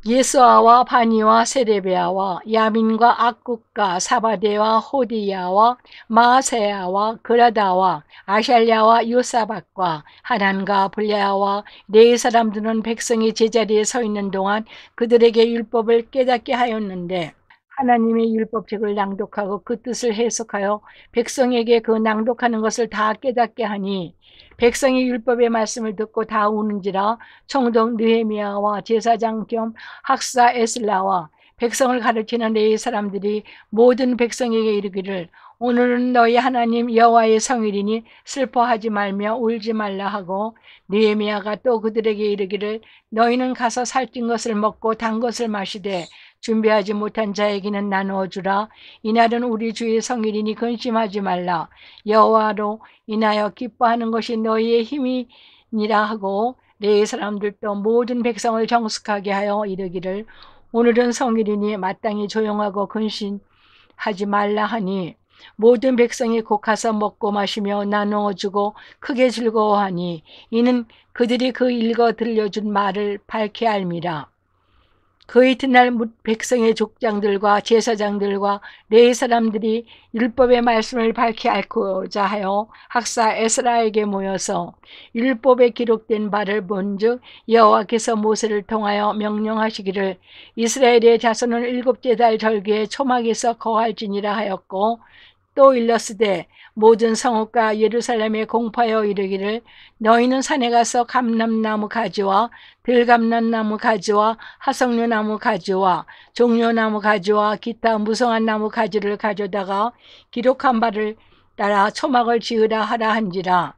예수아와 바니와 세레베아와 야민과 악국과 사바데와 호디야와 마세야와 그라다와 아샬랴와 요사박과 하난과 블레아와 네 사람들은 백성이 제자리에 서 있는 동안 그들에게 율법을 깨닫게 하였는데 하나님의 율법책을 낭독하고 그 뜻을 해석하여 백성에게 그 낭독하는 것을 다 깨닫게 하니 백성이 율법의 말씀을 듣고 다 우는지라. 총독 느헤미야와 제사장 겸 학사 에슬라와 백성을 가르치는 레위 사람들이 모든 백성에게 이르기를 오늘은 너희 하나님 여호와의 성일이니 슬퍼하지 말며 울지 말라 하고 느헤미야가 또 그들에게 이르기를 너희는 가서 살찐 것을 먹고 단 것을 마시되 준비하지 못한 자에게는 나누어 주라. 이날은 우리 주의 성일이니 근심하지 말라. 여호와로 인하여 기뻐하는 것이 너희의 힘이니라 하고 레위 사람들도 모든 백성을 정숙하게 하여 이르기를 오늘은 성일이니 마땅히 조용하고 근심하지 말라 하니 모든 백성이 곧 가서 먹고 마시며 나누어 주고 크게 즐거워하니 이는 그들이 그 읽어 들려준 말을 밝히 알미라. 그 이튿날 백성의 족장들과 제사장들과 레위 사람들이 율법의 말씀을 밝히 알고자 하여 학사 에스라에게 모여서 율법에 기록된 바를 본즉 여호와께서 모세를 통하여 명령하시기를 이스라엘의 자손은 일곱째 달 절기에 초막에서 거할지니라 하였고 또 일렀으되 모든 성읍과 예루살렘에 공포하여 이르기를 너희는 산에 가서 감람나무 가지와 들감람나무 가지와 하석류나무 가지와 종려나무 가지와 기타 무성한 나무 가지를 가져다가 기록한 바를 따라 초막을 지으라 하라 한지라.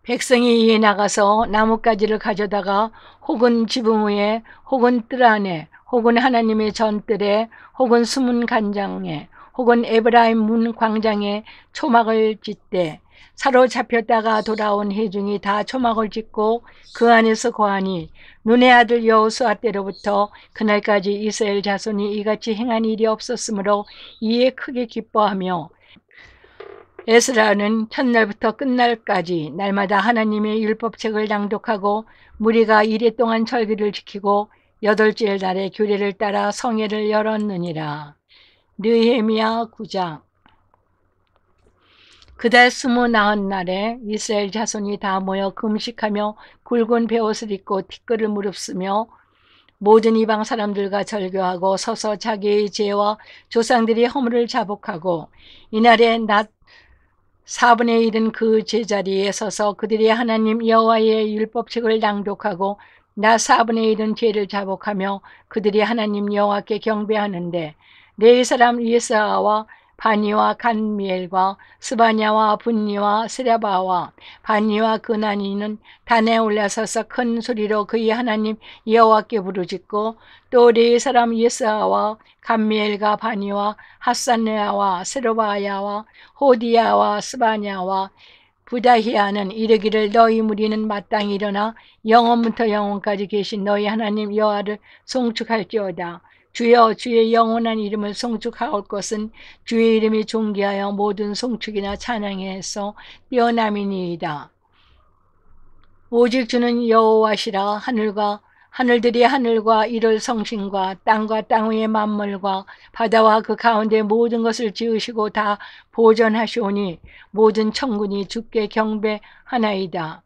백성이 이에 나가서 나뭇가지를 가져다가 혹은 지붕 위에 혹은 뜰 안에 혹은 하나님의 전뜰에 혹은 수문 간장에 혹은 에브라임 문 광장에 초막을 짓되 사로잡혔다가 돌아온 회중이 다 초막을 짓고 그 안에서 거하니 눈의 아들 여호수아 때로부터 그날까지 이스라엘 자손이 이같이 행한 일이 없었으므로 이에 크게 기뻐하며 에스라는 첫날부터 끝날까지 날마다 하나님의 율법책을 낭독하고 무리가 이레 동안 절기를 지키고 여덟째 날에 규례를 따라 성회를 열었느니라. 느헤미야 9장. 그달 29날에 이스라엘 자손이 다 모여 금식하며 굵은 베옷을 입고 티끌을 무릅쓰며 모든 이방 사람들과 절교하고 서서 자기의 죄와 조상들이 허물을 자복하고 이날에 낮 4분의 1은 그 제자리에 서서 그들이 하나님 여호와의 율법책을 낭독하고 낮 4분의 1은 죄를 자복하며 그들이 하나님 여호와께 경배하는데 레위 사람 예사와 바니와 간미엘과 스바냐와 분니와 스랴바와 바니와 그나니는 단에 올라서서 큰 소리로 그의 하나님 여호와께 부르짖고 또 레위 사람 예사와 간미엘과 바니와 하산느아와 스르바야와 호디야와 스바냐와 부다히아는 이르기를 너희 무리는 마땅히 일어나 영원부터 영원까지 계신 너희 하나님 여호와를 송축할지어다. 주여 주의 영원한 이름을 송축하올 것은 주의 이름이 존귀하여 모든 송축이나 찬양에서 뛰어남이니이다. 오직 주는 여호와시라. 하늘들이 하늘과 이를 성신과 땅과 땅 위의 만물과 바다와 그 가운데 모든 것을 지으시고 다 보존하시오니 모든 천군이 주께 경배하나이다.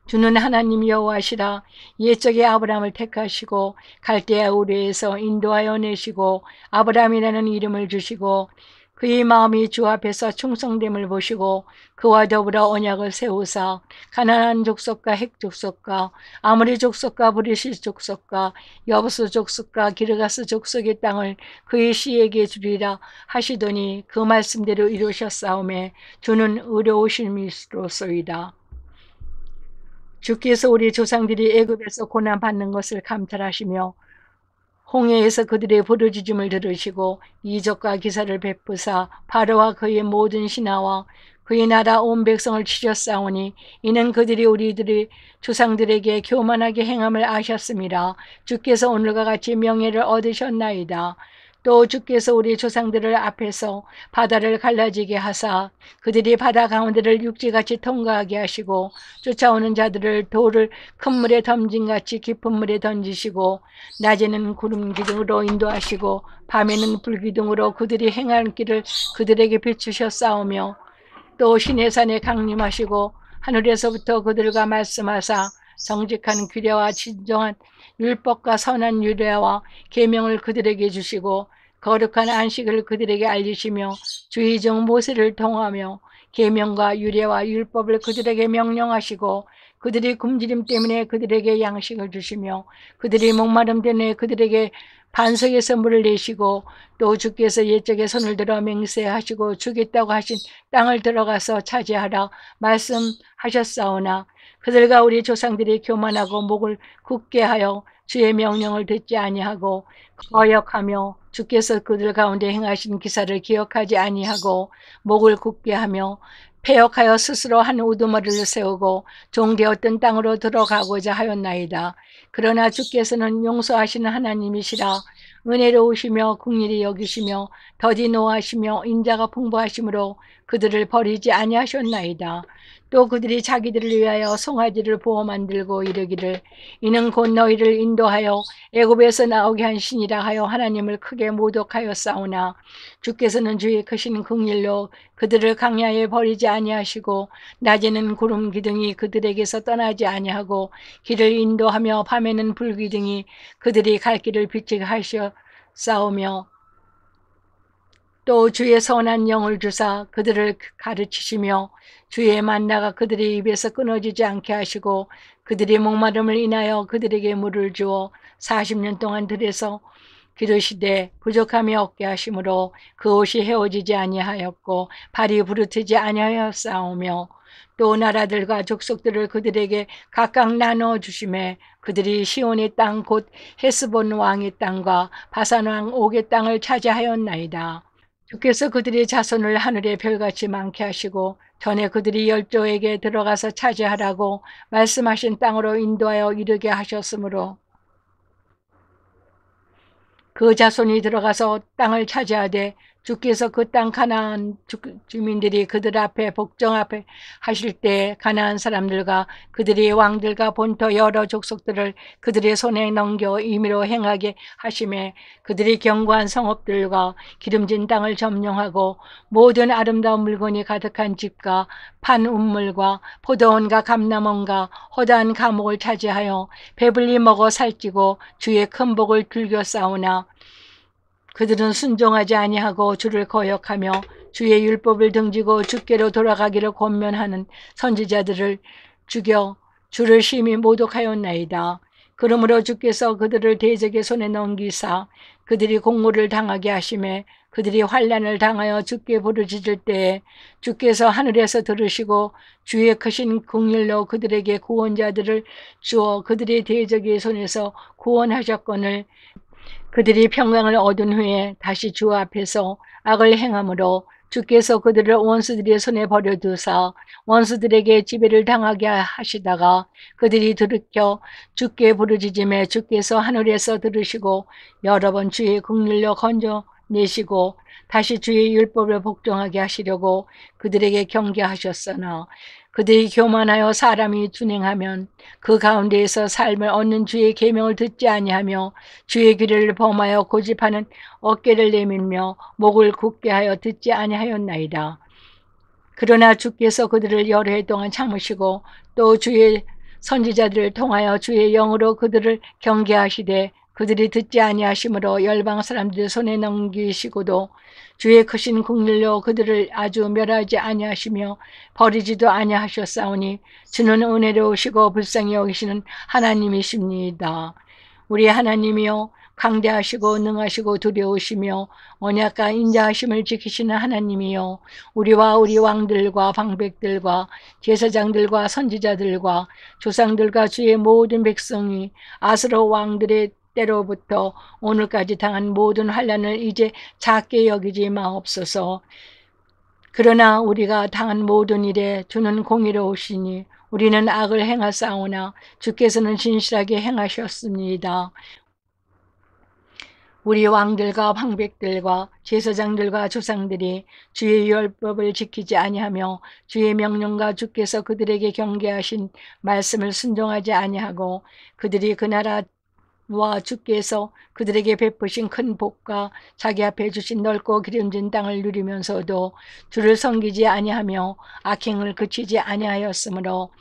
주는 하나님 여호와시라. 옛적에 아브라함을 택하시고 갈대아 우르에서 인도하여 내시고 아브라함이라는 이름을 주시고 그의 마음이 주 앞에서 충성됨을 보시고 그와 더불어 언약을 세우사 가나안 족속과 헷 족속과 아모리 족속과 브리시 족속과 여부스 족속과 기르가스 족속의 땅을 그의 씨에게 주리라 하시더니 그 말씀대로 이루셨사오매 주는 의로우심이로소이다. 주께서 우리 조상들이 애굽에서 고난받는 것을 감찰하시며 홍해에서 그들의 부르짖음을 들으시고 이적과 기사를 베푸사 바로와 그의 모든 신하와 그의 나라 온 백성을 치셨사오니 이는 그들이 우리들의 조상들에게 교만하게 행함을 아셨음이라. 주께서 오늘과 같이 명예를 얻으셨나이다. 또 주께서 우리 조상들을 앞에서 바다를 갈라지게 하사 그들이 바다 가운데를 육지같이 통과하게 하시고 쫓아오는 자들을 돌을 큰 물에 던진같이 깊은 물에 던지시고 낮에는 구름 기둥으로 인도하시고 밤에는 불기둥으로 그들이 행하는 길을 그들에게 비추셨사오며 또 시내산에 강림하시고 하늘에서부터 그들과 말씀하사 정직한 규례와 진정한 율법과 선한 유례와 계명을 그들에게 주시고 거룩한 안식을 그들에게 알리시며 주의 종 모세를 통하며 계명과 유례와 율법을 그들에게 명령하시고 그들이 굶주림 때문에 그들에게 양식을 주시며 그들이 목마름 때문에 그들에게 반석에서 물을 내시고 또 주께서 옛적에 손을 들어 맹세하시고 주겠다고 하신 땅을 들어가서 차지하라 말씀하셨사오나 그들과 우리 조상들이 교만하고 목을 굳게 하여 주의 명령을 듣지 아니하고 거역하며 주께서 그들 가운데 행하신 기사를 기억하지 아니하고 목을 굳게 하며 패역하여 스스로 한 우두머리를 세우고 종되었던 땅으로 들어가고자 하였나이다. 그러나 주께서는 용서하시는 하나님이시라. 은혜로우시며 긍휼히 여기시며 더디 노하시며 인자가 풍부하심으로 그들을 버리지 아니하셨나이다. 또 그들이 자기들을 위하여 송아지를 보호 만들고 이르기를 이는 곧 너희를 인도하여 애굽에서 나오게 한 신이라 하여 하나님을 크게 모독하였사오나 주께서는 주의 크신 긍휼로 그들을 강야에 버리지 아니하시고 낮에는 구름 기둥이 그들에게서 떠나지 아니하고 길을 인도하며 밤에는 불 기둥이 그들이 갈 길을 비치게 하셨사오며 또 주의 선한 영을 주사 그들을 가르치시며 주의 만나가 그들의 입에서 끊어지지 않게 하시고 그들이 목마름을 인하여 그들에게 물을 주어 40년 동안 들에서 기르시되 부족함이 없게 하심으로 그 옷이 헤어지지 아니하였고 발이 부르트지 아니하였사오며 또 나라들과 족속들을 그들에게 각각 나눠 주심에 그들이 시온의 땅 곧 헤스본 왕의 땅과 바산 왕 옥의 땅을 차지하였나이다. 주께서 그들의 자손을 하늘의 별같이 많게 하시고 전에 그들이 열조에게 들어가서 차지하라고 말씀하신 땅으로 인도하여 이르게 하셨으므로 그 자손이 들어가서 땅을 차지하되 주께서 그 땅 가나안 주민들이 그들 앞에 복종 앞에 하실 때 가나안 사람들과 그들의 왕들과 본토 여러 족속들을 그들의 손에 넘겨 임의로 행하게 하심에 그들이 견고한 성읍들과 기름진 땅을 점령하고 모든 아름다운 물건이 가득한 집과 판 운물과 포도원과 감람원과 허다한 감옥을 차지하여 배불리 먹어 살찌고 주의 큰 복을 즐겨 싸우나 그들은 순종하지 아니하고 주를 거역하며 주의 율법을 등지고 주께로 돌아가기를 권면하는 선지자들을 죽여 주를 심히 모독하였나이다. 그러므로 주께서 그들을 대적의 손에 넘기사 그들이 공고를 당하게 하심에 그들이 환난을 당하여 주께 부르짖을 때에 주께서 하늘에서 들으시고 주의 크신 긍휼로 그들에게 구원자들을 주어 그들의 대적의 손에서 구원하셨거늘 그들이 평강을 얻은 후에 다시 주 앞에서 악을 행함으로 주께서 그들을 원수들의 손에 버려두사 원수들에게 지배를 당하게 하시다가 그들이 돌이켜 주께 부르짖음에 주께서 하늘에서 들으시고 여러 번 주의 긍휼로 건져내시고 다시 주의 율법을 복종하게 하시려고 그들에게 경계하셨으나 그들이 교만하여 사람이 준행하면 그 가운데에서 삶을 얻는 주의 계명을 듣지 아니하며 주의 규례를 범하여 고집하는 어깨를 내밀며 목을 굳게 하여 듣지 아니하였나이다. 그러나 주께서 그들을 여러 해 동안 참으시고 또 주의 선지자들을 통하여 주의 영으로 그들을 경계하시되 그들이 듣지 아니하심으로 열방 사람들의 손에 넘기시고도 주의 크신 긍휼로 그들을 아주 멸하지 아니하시며 버리지도 아니하셨사오니 주는 은혜로우시고 불쌍히 여기시는 하나님이십니다. 우리 하나님이여 강대하시고 능하시고 두려우시며 언약과 인자하심을 지키시는 하나님이여 우리와 우리 왕들과 방백들과 제사장들과 선지자들과 조상들과 주의 모든 백성이 아스로 왕들의 때로부터 오늘까지 당한 모든 환난을 이제 작게 여기지 마옵소서. 그러나 우리가 당한 모든 일에 주는 공의로우시니 우리는 악을 행하사오나 주께서는 진실하게 행하셨습니다. 우리 왕들과 방백들과 제사장들과 조상들이 주의 율법을 지키지 아니하며 주의 명령과 주께서 그들에게 경계하신 말씀을 순종하지 아니하고 그들이 그 나라와 주께서 그들에게 베푸신 큰 복과 자기 앞에 주신 넓고 기름진 땅을 누리면서도 주를 섬기지 아니하며 악행을 그치지 아니하였으므로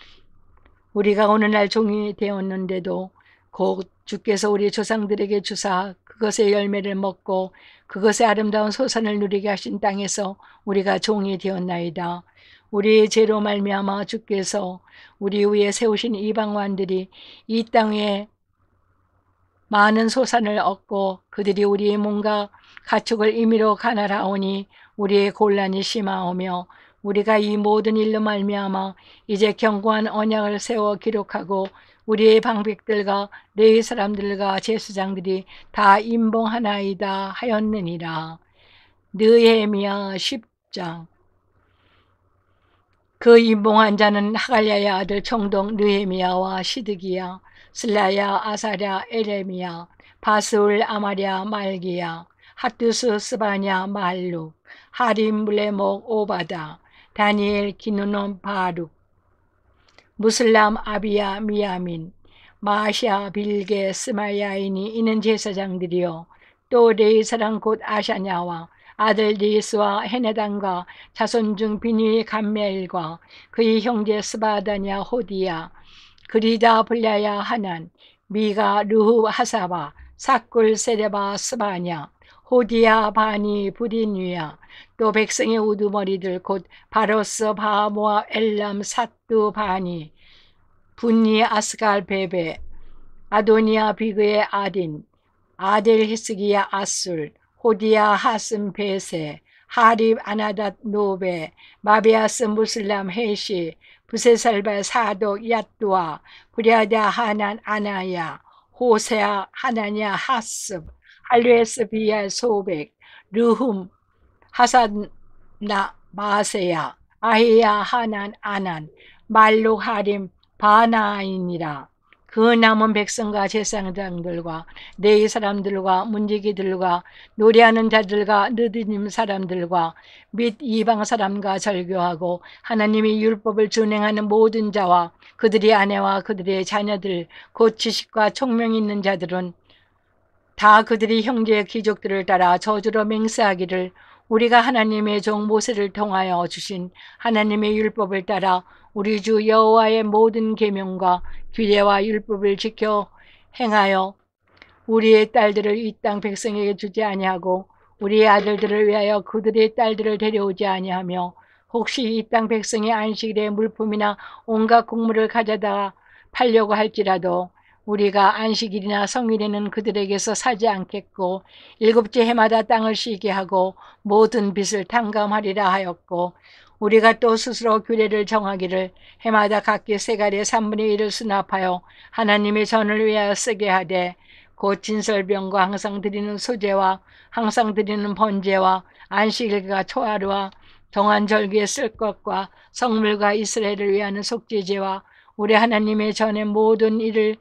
우리가 오늘날 종이 되었는데도 곧 주께서 우리 조상들에게 주사 그것의 열매를 먹고 그것의 아름다운 소산을 누리게 하신 땅에서 우리가 종이 되었나이다. 우리의 죄로 말미암아 주께서 우리 위에 세우신 이방wan들이 이 땅에 많은 소산을 얻고 그들이 우리의 몸과 가축을 임의로 가날하오니 우리의 곤란이 심하오며 우리가 이 모든 일로 말미암아 이제 견고한 언약을 세워 기록하고 우리의 방백들과 레위 사람들과 제사장들이 다 임봉하나이다 하였느니라. 느헤미야 10장. 그 임봉한 자는 하갈랴의 아들 총독 느헤미야와 시드기야, 슬라야, 아사랴, 에레미야, 바스울, 아마랴, 말기야, 핫두스, 스바냐, 말룩, 하림, 블레목, 오바다, 다니엘, 기누논, 바룩, 무슬람, 아비야, 미야민, 마샤, 빌게, 스마야이니 이는 제사장들이요 또 레위 사람 곧 아샤냐와 아들 리스와 헤네단과 자손 중 비니 감멜과 그의 형제 스바다냐 호디야 그리다 블랴야 하난 미가 르후 하사바 사꿀 세레바 스바냐 호디야 바니 부디뉴야 또 백성의 우두머리들 곧 바로스 바모아 엘람 사뚜 바니 분니 아스갈 베베 아도니아 비그의 아딘 아델 히스기야 아술, 호디야 하슴 베세, 하립 아나닷 노베, 마베아스 무슬람 헤시, 부세살바 사독 야뚜아, 브랴다 하난 아나야, 호세아 하나냐 하습, 할레스 비야 소백, 르훔 하산나 마세야, 아히야 하난 아난, 말룩 하림 바나인이라. 그 남은 백성과 제사장들과 레위 사람들과 문지기들과 노래하는 자들과 느디님 사람들과 및 이방 사람과 절교하고 하나님의 율법을 준행하는 모든 자와 그들의 아내와 그들의 자녀들 곧 지식과 총명이 있는 자들은 다 그들이 형제의 귀족들을 따라 저주로 맹세하기를 우리가 하나님의 종 모세를 통하여 주신 하나님의 율법을 따라 우리 주 여호와의 모든 계명과 규례와 율법을 지켜 행하여 우리의 딸들을 이 땅 백성에게 주지 아니하고 우리의 아들들을 위하여 그들의 딸들을 데려오지 아니하며 혹시 이 땅 백성의 안식일에 물품이나 온갖 곡물을 가져다 팔려고 할지라도 우리가 안식일이나 성일에는 그들에게서 사지 않겠고 일곱째 해마다 땅을 쉬게 하고 모든 빚을 탕감하리라 하였고 우리가 또 스스로 규례를 정하기를 해마다 각기 세갈의 3분의 1을 수납하여 하나님의 전을 위하여 쓰게 하되 곧 진설병과 항상 드리는 소제와 항상 드리는 번제와 안식일과 초하루와 정한 절기에 쓸 것과 성물과 이스라엘을 위하는 속죄제와 우리 하나님의 전의 모든 일을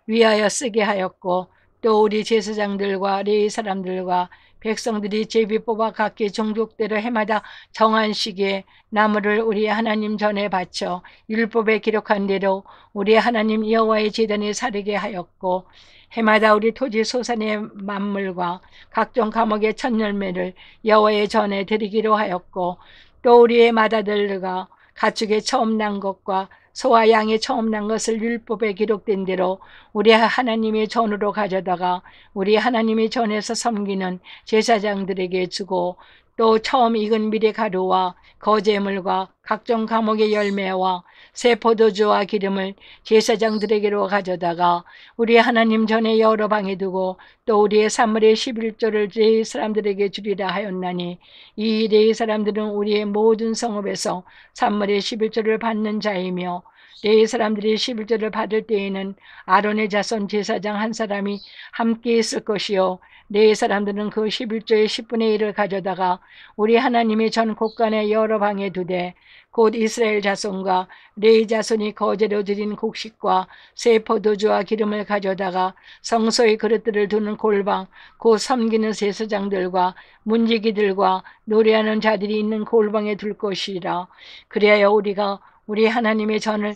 위하여 쓰게 하였고 또 우리 제사장들과 레위 사람들과 백성들이 제비 뽑아 각기 종족대로 해마다 정한 시기에 나무를 우리 하나님 전에 바쳐 율법에 기록한 대로 우리 하나님 여호와의 제단에 사르게 하였고 해마다 우리 토지 소산의 만물과 각종 과목의 첫 열매를 여호와의 전에 드리기로 하였고 또 우리의 맏아들과 가축의 처음 난 것과 소와 양의 처음 난 것을 율법에 기록된 대로 우리 하나님의 전으로 가져다가 우리 하나님의 전에서 섬기는 제사장들에게 주고 또 처음 익은 밀의 가루와 거제물과 각종 과목의 열매와 새 포도주와 기름을 제사장들에게로 가져다가 우리 하나님 전에 여러 방에 두고 또 우리의 산물의 11조를 레위 사람들에게 주리라 하였나니 이 레위 사람들은 우리의 모든 성읍에서 산물의 11조를 받는 자이며 레위 사람들이 11조를 받을 때에는 아론의 자손 제사장 한 사람이 함께 있을 것이요 레위 사람들은 그 11조의 10분의 1을 가져다가 우리 하나님의 전 곳간에 여러 방에 두되 곧 이스라엘 자손과 레위 자손이 거제로 드린 곡식과 새 포도주와 기름을 가져다가 성소의 그릇들을 두는 골방 곧 섬기는 제사장들과 문지기들과 노래하는 자들이 있는 골방에 둘 것이라. 그리하여 우리가 우리 하나님의 전을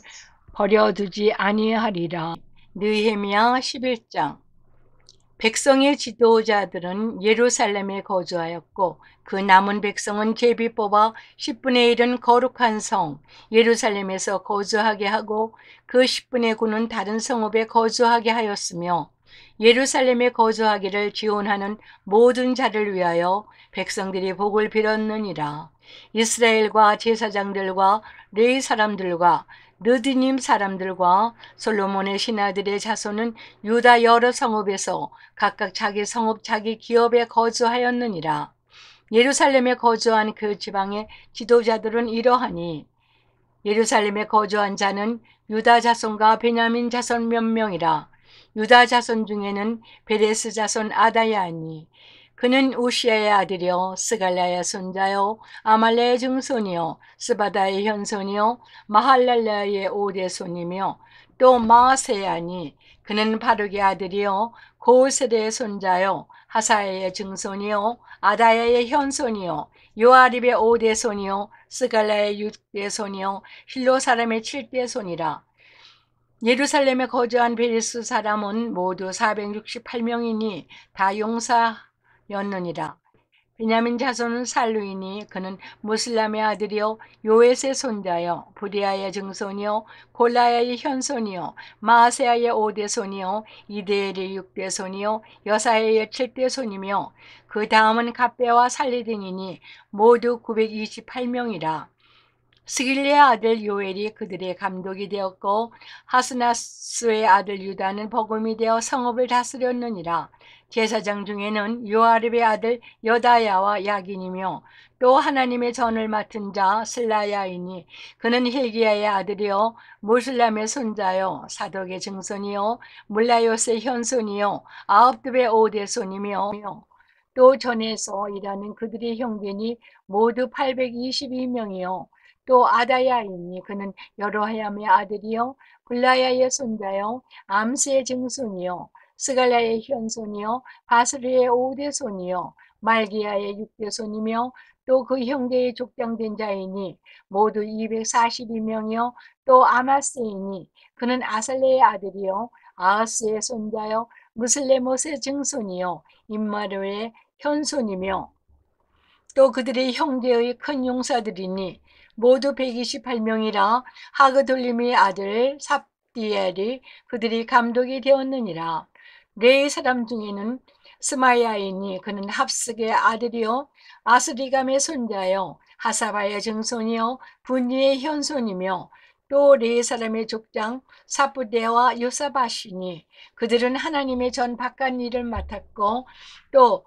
버려두지 아니하리라. 느헤미야 11장. 백성의 지도자들은 예루살렘에 거주하였고 그 남은 백성은 제비 뽑아 10분의 1은 거룩한 성 예루살렘에서 거주하게 하고 그 10분의 9는 다른 성읍에 거주하게 하였으며 예루살렘에 거주하기를 지원하는 모든 자를 위하여 백성들이 복을 빌었느니라. 이스라엘과 제사장들과 레위 사람들과 느디님 사람들과 솔로몬의 신하들의 자손은 유다 여러 성읍에서 각각 자기 성읍 자기 기업에 거주하였느니라. 예루살렘에 거주한 그 지방의 지도자들은 이러하니 예루살렘에 거주한 자는 유다 자손과 베냐민 자손 몇 명이라. 유다 자손 중에는 베레스 자손 아다야니 그는 우시아의 아들이요 스갈랴의 손자요 아말레의 증손이요 스바다의 현손이요 마할랄라의 오대손이며 또 마세야니 그는 바룩의 아들이요 고세대의 손자요 하사야의 증손이요 아다야의 현손이요 요아립의 오대손이요 스갈랴의 육대손이요 힐로 사람의 칠대손이라. 예루살렘에 거주한 베레스 사람은 모두 468명이니 다 용사였느니라. 베냐민 자손은 살루이니 그는 무슬람의 아들이요 요엣의 손자요 부디아의 증손이요 골라야의 현손이요 마아세아의 5대손이요 이데엘의 6대손이요 여사야의 7대손이며 그 다음은 갑배와 살리등이니 모두 928명이라. 스길리의 아들 요엘이 그들의 감독이 되었고 하스나스의 아들 유다는 버금이 되어 성읍을 다스렸느니라. 제사장 중에는 요아립의 아들 여다야와 야긴이며 또 하나님의 전을 맡은 자 슬라야이니 그는 힐기야의 아들이요 무슬람의 손자요 사독의 증손이요 물라요스의 현손이요 아합듭의 오대손이며 또 전에서 일하는 그들의 형제니 모두 822명이요 또 아다야이니 그는 여로하얌의 아들이요 블라야의 손자요 암스의 증손이요 스갈라의 현손이요 바스르의 오대손이요 말기야의 육대손이며 또 그 형제의 족장된 자이니 모두 242명이요 또 아마스이니 그는 아살레의 아들이요 아하스의 손자요 무슬레못의 증손이요 임마르의 현손이며 또 그들의 형제의 큰 용사들이니 모두 128명이라 하그돌림의 아들 삽디엘이 그들이 감독이 되었느니라. 레위 사람 중에는 스마야이니 그는 합스의 아들이요 아스리감의 손자요 하사바의 증손이요 분니의 현손이며 또 레위 사람의 족장 사부대와 요사바시니 그들은 하나님의 전 바깥 일을 맡았고 또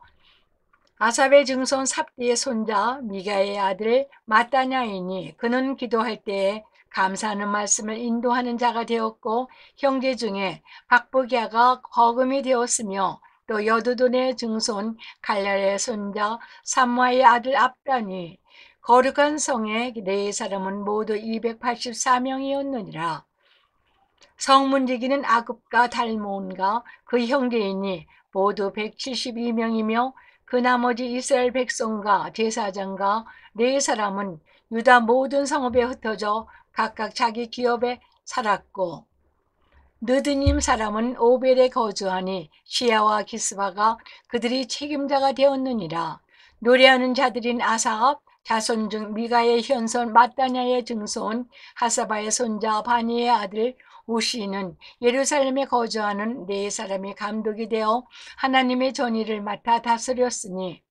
아삽의 증손 삽디의 손자 미가의 아들 마따냐이니 그는 기도할 때에 감사하는 말씀을 인도하는 자가 되었고 형제 중에 박부기아가 거금이 되었으며 또 여두돈의 증손 갈랄의 손자 삼마의 아들 압단이 거룩한 성의 네 사람은 모두 284명이었느니라. 성문지기는 아급과 달몬과 그 형제이니 모두 172명이며 그 나머지 이스라엘 백성과 제사장과 네 사람은 유다 모든 성읍에 흩어져 각각 자기 기업에 살았고 느드님 사람은 오벨에 거주하니 시야와 기스바가 그들이 책임자가 되었느니라. 노래하는 자들인 아사압 자손 중 미가의 현손 마따냐의 증손 하사바의 손자 바니의 아들 우시는 예루살렘에 거주하는 네 사람의 감독이 되어 하나님의 전의를 맡아 다스렸으니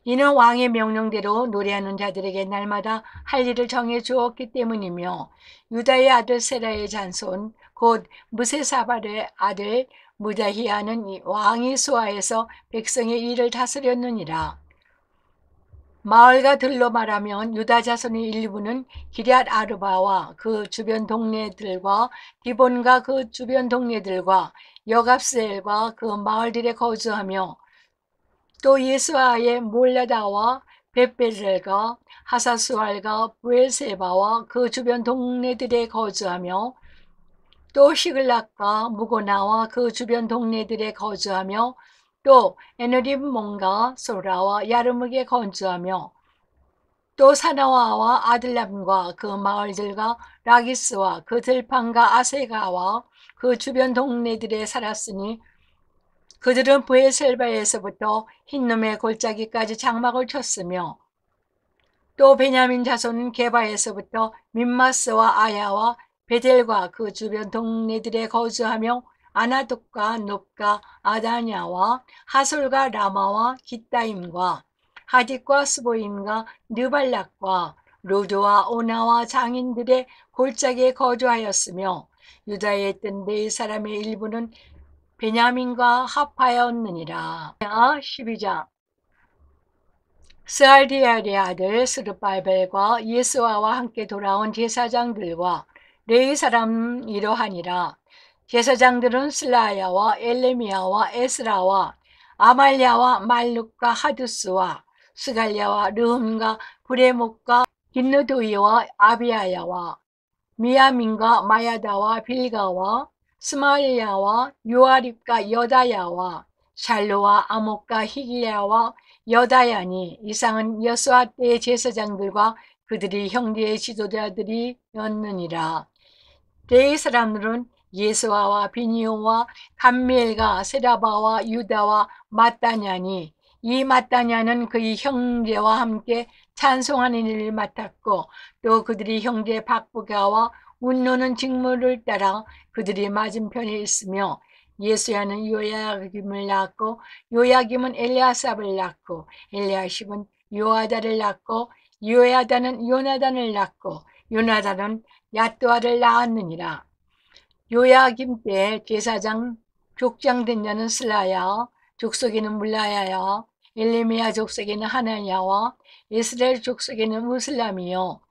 이는 왕의 명령대로 노래하는 자들에게 날마다 할 일을 정해 주었기 때문이며 유다의 아들 세라의 잔손 곧 무세사발의 아들 무다히야는 왕이 수하에서 백성의 일을 다스렸느니라. 마을과 들로 말하면 유다 자손의 일부는 기럇 아르바와 그 주변 동네들과 디본과 그 주변 동네들과 여갑스엘과 그 마을들에 거주하며 또 예수아의 몰라다와 벳베젤과 하사수알과 부엘세바와 그 주변 동네들에 거주하며 또 시글락과 무고나와 그 주변 동네들에 거주하며 또 에너림몬과 소라와 야르묵에 거주하며 또 사나와와 아들람과 그 마을들과 라기스와 그 들판과 아세가와 그 주변 동네들에 살았으니 그들은 브에셀바에서부터 흰놈의 골짜기까지 장막을 쳤으며 또 베냐민 자손은 게바에서부터 민마스와 아야와 베델과 그 주변 동네들에 거주하며 아나독과 놉과 아다냐와 하솔과 라마와 기타임과 하딕과 스보임과 느발락과 루드와 오나와 장인들의 골짜기에 거주하였으며 유다에 있던 네 사람의 일부는 베냐민과 합하였느니라. 12장 스알디엘의 아들 스룹발벨과 예수아와 함께 돌아온 제사장들과 레위 사람 이러하니라. 제사장들은 슬라야와 엘레미야와 에스라와 아말랴와 말룩과 하두스와 스갈랴와 르흠과 브레목과 긴느도이와 아비아야와 미야민과 마야다와 빌가와 스마일야와 요아립과 여다야와 샬로와 아목과 히기야와 여다야니 이상은 여수아 때의 제사장들과 그들이 형제의 지도자들이었느니라. 레위 사람들은 예수아와 비니오와 감미엘과 세라바와 유다와 마따냐니 이 마따냐는 그의 형제와 함께 찬송하는 일을 맡았고 또 그들이 형제 박부가와 운노는 직무를 따라 그들이 맞은편에 있으며 예수야는 요야김을 낳고 요야김은 엘리아삽을 낳고 엘리아십은 요아다를 낳고 요야다는 요나단을 낳고 요나단은 야뚜아를 낳았느니라. 요야김 때 제사장 족장된 자는 슬라야, 족속에는 물라야야, 엘레미야 족속에는 하나냐와 이스라엘 족속에는 무슬람이요,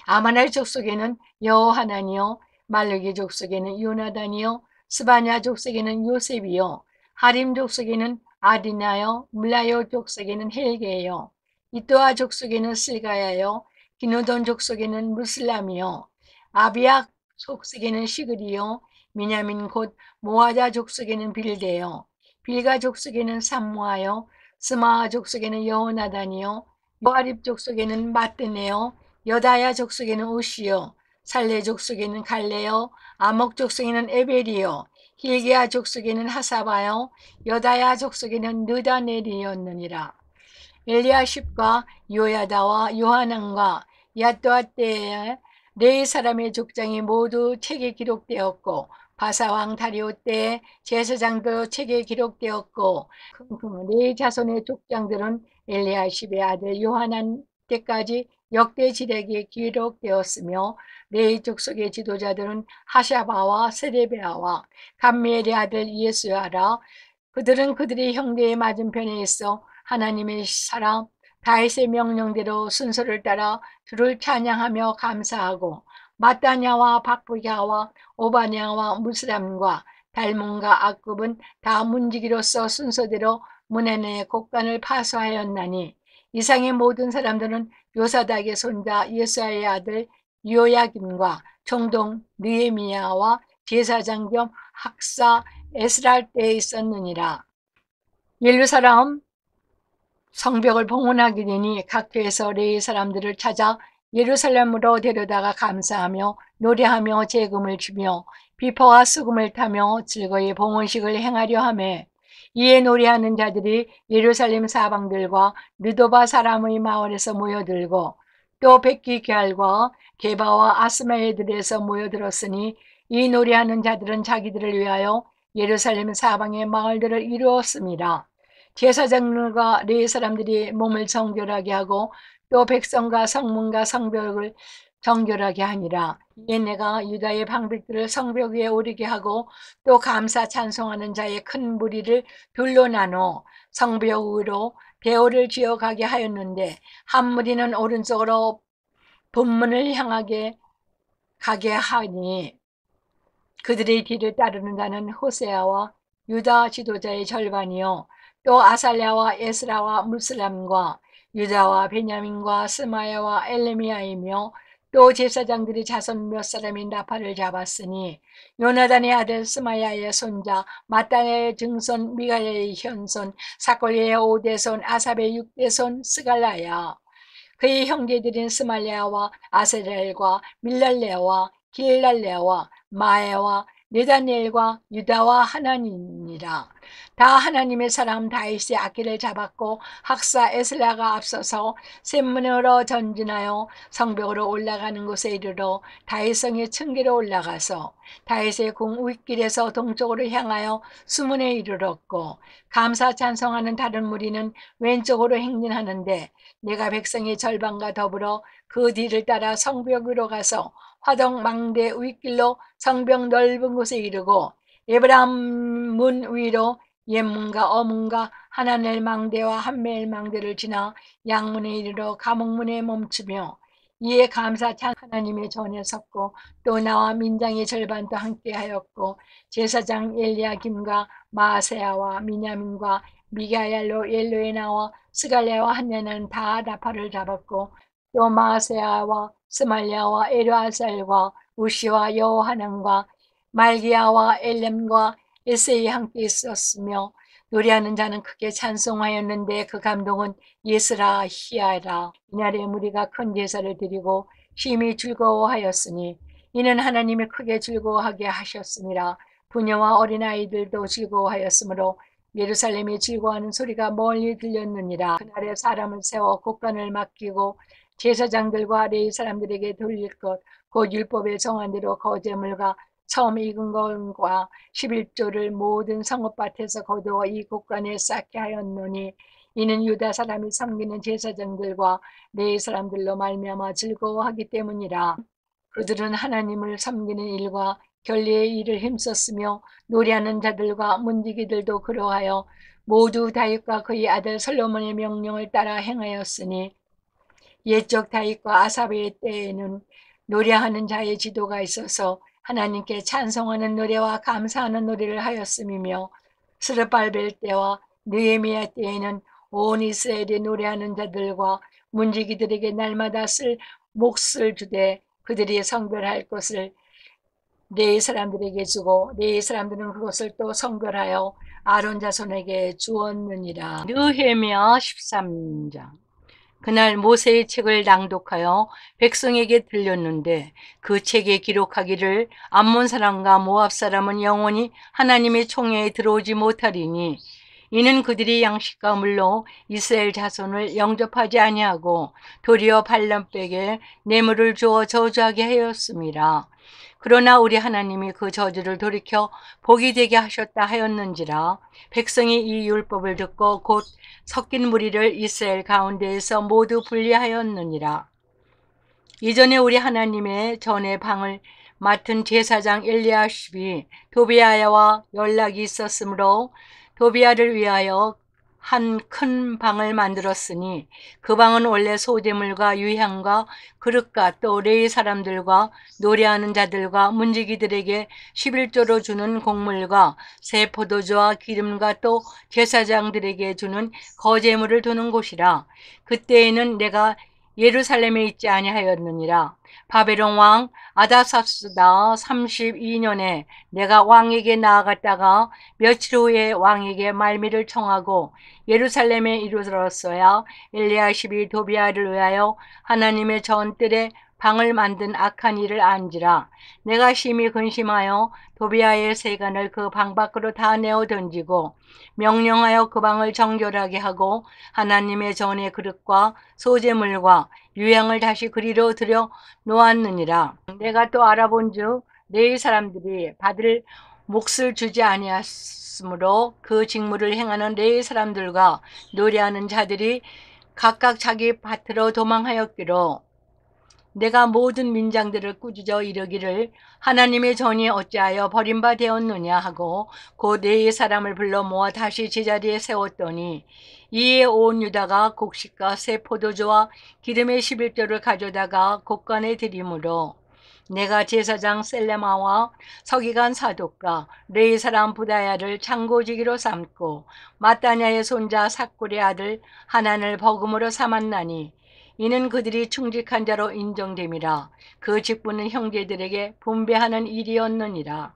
아마날 족속에는 여호하나니요, 말르기 족속에는 요나단이요, 스바냐 족속에는 요셉이요, 하림 족속에는 아디나요, 물라요 족속에는 헬게요, 이또아 족속에는 슬가야요, 기누돈 족속에는 무슬람이요, 아비악 족속에는 시그리요, 미냐민 곧 모아자 족속에는 빌데요, 빌가 족속에는 삼모아요, 스마아 족속에는 여호나단이요, 요아립 족속에는 마뜨네요, 여다야 족속에는 우시요, 살레 족속에는 갈레요, 아목 족속에는 에벨이요, 힐기야 족속에는 하사바요, 여다야 족속에는 느다넬이었느니라. 엘리야십과 요야다와 요하난과 야뚜아 때에 네 사람의 족장이 모두 책에 기록되었고, 바사왕 다리오 때에 제사장도 책에 기록되었고, 네 자손의 족장들은 엘리야십의 아들 요하난 때까지 역대 지략에 기록되었으며, 네 족속의 지도자들은 하샤바와 세레베아와 감미엘의 아들 예수야라. 그들은 그들의 형제의 맞은편에 있어 하나님의 사람 다윗의 명령대로 순서를 따라 주를 찬양하며 감사하고, 마따냐와 박부야와 오바냐와 무스람과 달몬과 악굽은 다 문지기로서 순서대로 문안의 곡간을 파수하였나니, 이상의 모든 사람들은 요사닥의 손자 예수아의 아들 요야김과 총독 느헤미야와 제사장 겸 학사 에스랄 때에 있었느니라. 예루살렘 성벽을 봉헌하게 되니 각 교에서 레위 사람들을 찾아 예루살렘으로 데려다가 감사하며 노래하며 제금을 주며 비파와 수금을 타며 즐거이 봉헌식을 행하려 하매, 이에 노래하는 자들이 예루살렘 사방들과 느도바 사람의 마을에서 모여들고 또 백기 계알과 게바와 아스마엘들에서 모여들었으니, 이 노래하는 자들은 자기들을 위하여 예루살렘 사방의 마을들을 이루었습니다. 제사장들과 레위 사람들이 몸을 정결하게 하고 또 백성과 성문과 성벽을 정결하게 하니라. 이에 내가 유다의 방백들을 성벽 위에 오르게 하고 또 감사 찬송하는 자의 큰 무리를 둘로 나눠 성벽 위로 대오를 지어가게 하였는데, 한 무리는 오른쪽으로 본문을 향하게 가게 하니, 그들의 뒤를 따르는 자는 호세아와 유다 지도자의 절반이요, 또 아살랴와 에스라와 무슬람과 유다와 베냐민과 스마야와 엘레미야이며, 또 제사장들이 자손 몇 사람이 나팔을 잡았으니, 요나단의 아들 스마야의 손자 마따의 증손 미가야의 현손 사골의 5대손 아삽의 6대손 스갈라야. 그의 형제들인 스말랴와 아세렐과 밀랄레와 길랄레와 마에와 네다니엘과 유다와 하나니니라. 다 하나님의 사람 다윗이 악기를 잡았고, 학사 에슬라가 앞서서 샘문으로 전진하여 성벽으로 올라가는 곳에 이르러 다윗성의 층계로 올라가서 다윗의 궁 윗길에서 동쪽으로 향하여 수문에 이르렀고, 감사 찬송하는 다른 무리는 왼쪽으로 행진하는데, 내가 백성의 절반과 더불어 그 뒤를 따라 성벽 위로 가서 화덕 망대 윗길로 성벽 넓은 곳에 이르고, 에브라임 문 위로 옛문과 어문과 하나넬 망대와 한멜 망대를 지나 양문에 이르러 감옥문에 멈추며, 이에 감사 찬 하나님의 전에 섰고, 또 나와 민장의 절반도 함께하였고, 제사장 엘리야김과 마세야와 미냐민과 미가얄로 엘로에 나와 스갈랴와 한냐는 다 나팔을 잡았고, 또 마세야와 스말랴와 에르아살과 우시와 여호하난과 말기야와 엘렘과 에세이 함께 있었으며, 노래하는 자는 크게 찬송하였는데 그 감동은 예스라 히야라. 이날에 무리가 큰 제사를 드리고 심히 즐거워하였으니, 이는 하나님이 크게 즐거워하게 하셨음이라. 부녀와 어린아이들도 즐거워하였으므로 예루살렘이 즐거워하는 소리가 멀리 들렸느니라. 그날에 사람을 세워 곡간을 맡기고 제사장들과 레위 사람들에게 돌릴 것, 곧 율법에 정한 대로 거제물과 처음 익은 것과 11조를 모든 성읍밭에서 거두어 이 곡간에 쌓게 하였노니, 이는 유다 사람이 섬기는 제사장들과 레위 사람들로 말미암아 즐거워하기 때문이라. 그들은 하나님을 섬기는 일과 결례의 일을 힘썼으며 노래하는 자들과 문지기들도 그러하여 모두 다윗과 그의 아들 솔로몬의 명령을 따라 행하였으니 옛적 다윗과 아삽의 때에는 노래하는 자의 지도가 있어서 하나님께 찬송하는 노래와 감사하는 노래를 하였음이며 스르발벨 때와 느헤미야 때에는 온 이스라엘이 노래하는 자들과 문지기들에게 날마다 쓸 몫을 주되 그들이 성별할 것을 레위 사람들에게 주고 레위 사람들은 그것을 또 성별하여 아론 자손에게 주었느니라. 느헤미야 13장. 그날 모세의 책을 낭독하여 백성에게 들렸는데 그 책에 기록하기를 암몬 사람과 모압 사람은 영원히 하나님의 총회에 들어오지 못하리니 이는 그들이 양식과 물로 이스라엘 자손을 영접하지 아니하고 도리어 발람백에 뇌물을 주어 저주하게 하였음이라. 그러나 우리 하나님이 그 저주를 돌이켜 복이 되게 하셨다 하였는지라. 백성이 이 율법을 듣고 곧 섞인 무리를 이스라엘 가운데에서 모두 분리하였느니라. 이전에 우리 하나님의 전에 방을 맡은 제사장 엘리야십이 도비아와 연락이 있었으므로 도비아를 위하여 한 큰 방을 만들었으니 그 방은 원래 소재물과 유향과 그릇과 또 레위 사람들과 노래하는 자들과 문지기들에게 11조로 주는 곡물과 새 포도주와 기름과 또 제사장들에게 주는 거제물을 두는 곳이라. 그때에는 내가 예루살렘에 있지 아니하였느니라. 바벨론 왕 아다사스다 32년에 내가 왕에게 나아갔다가 며칠 후에 왕에게 말미를 청하고 예루살렘에 이르렀어야 엘리야십이 도비아를 위하여 하나님의 전뜰에 방을 만든 악한 일을 안지라. 내가 심히 근심하여 도비아의 세간을 그 방 밖으로 다 내어 던지고 명령하여 그 방을 정결하게 하고 하나님의 전의 그릇과 소재물과 유향을 다시 그리로 들여 놓았느니라. 내가 또 알아본즉 레위 사람들이 받을 몫을 주지 아니하였으므로 그 직무를 행하는 레위 사람들과 노래하는 자들이 각각 자기 밭으로 도망하였기로 내가 모든 민장들을 꾸짖어 이르기를 하나님의 전이 어찌하여 버림바 되었느냐 하고 곧 레위 사람을 불러 모아 다시 제자리에 세웠더니 이에 온 유다가 곡식과 새 포도주와 기름의 11조를 가져다가 곡간에 드리므로 내가 제사장 셀레마와 서기관 사독과 레위 사람 부다야를 창고지기로 삼고 마따냐의 손자 삭굴의 아들 하난을 버금으로 삼았나니 이는 그들이 충직한 자로 인정됨이라. 그 직분은 형제들에게 분배하는 일이었느니라.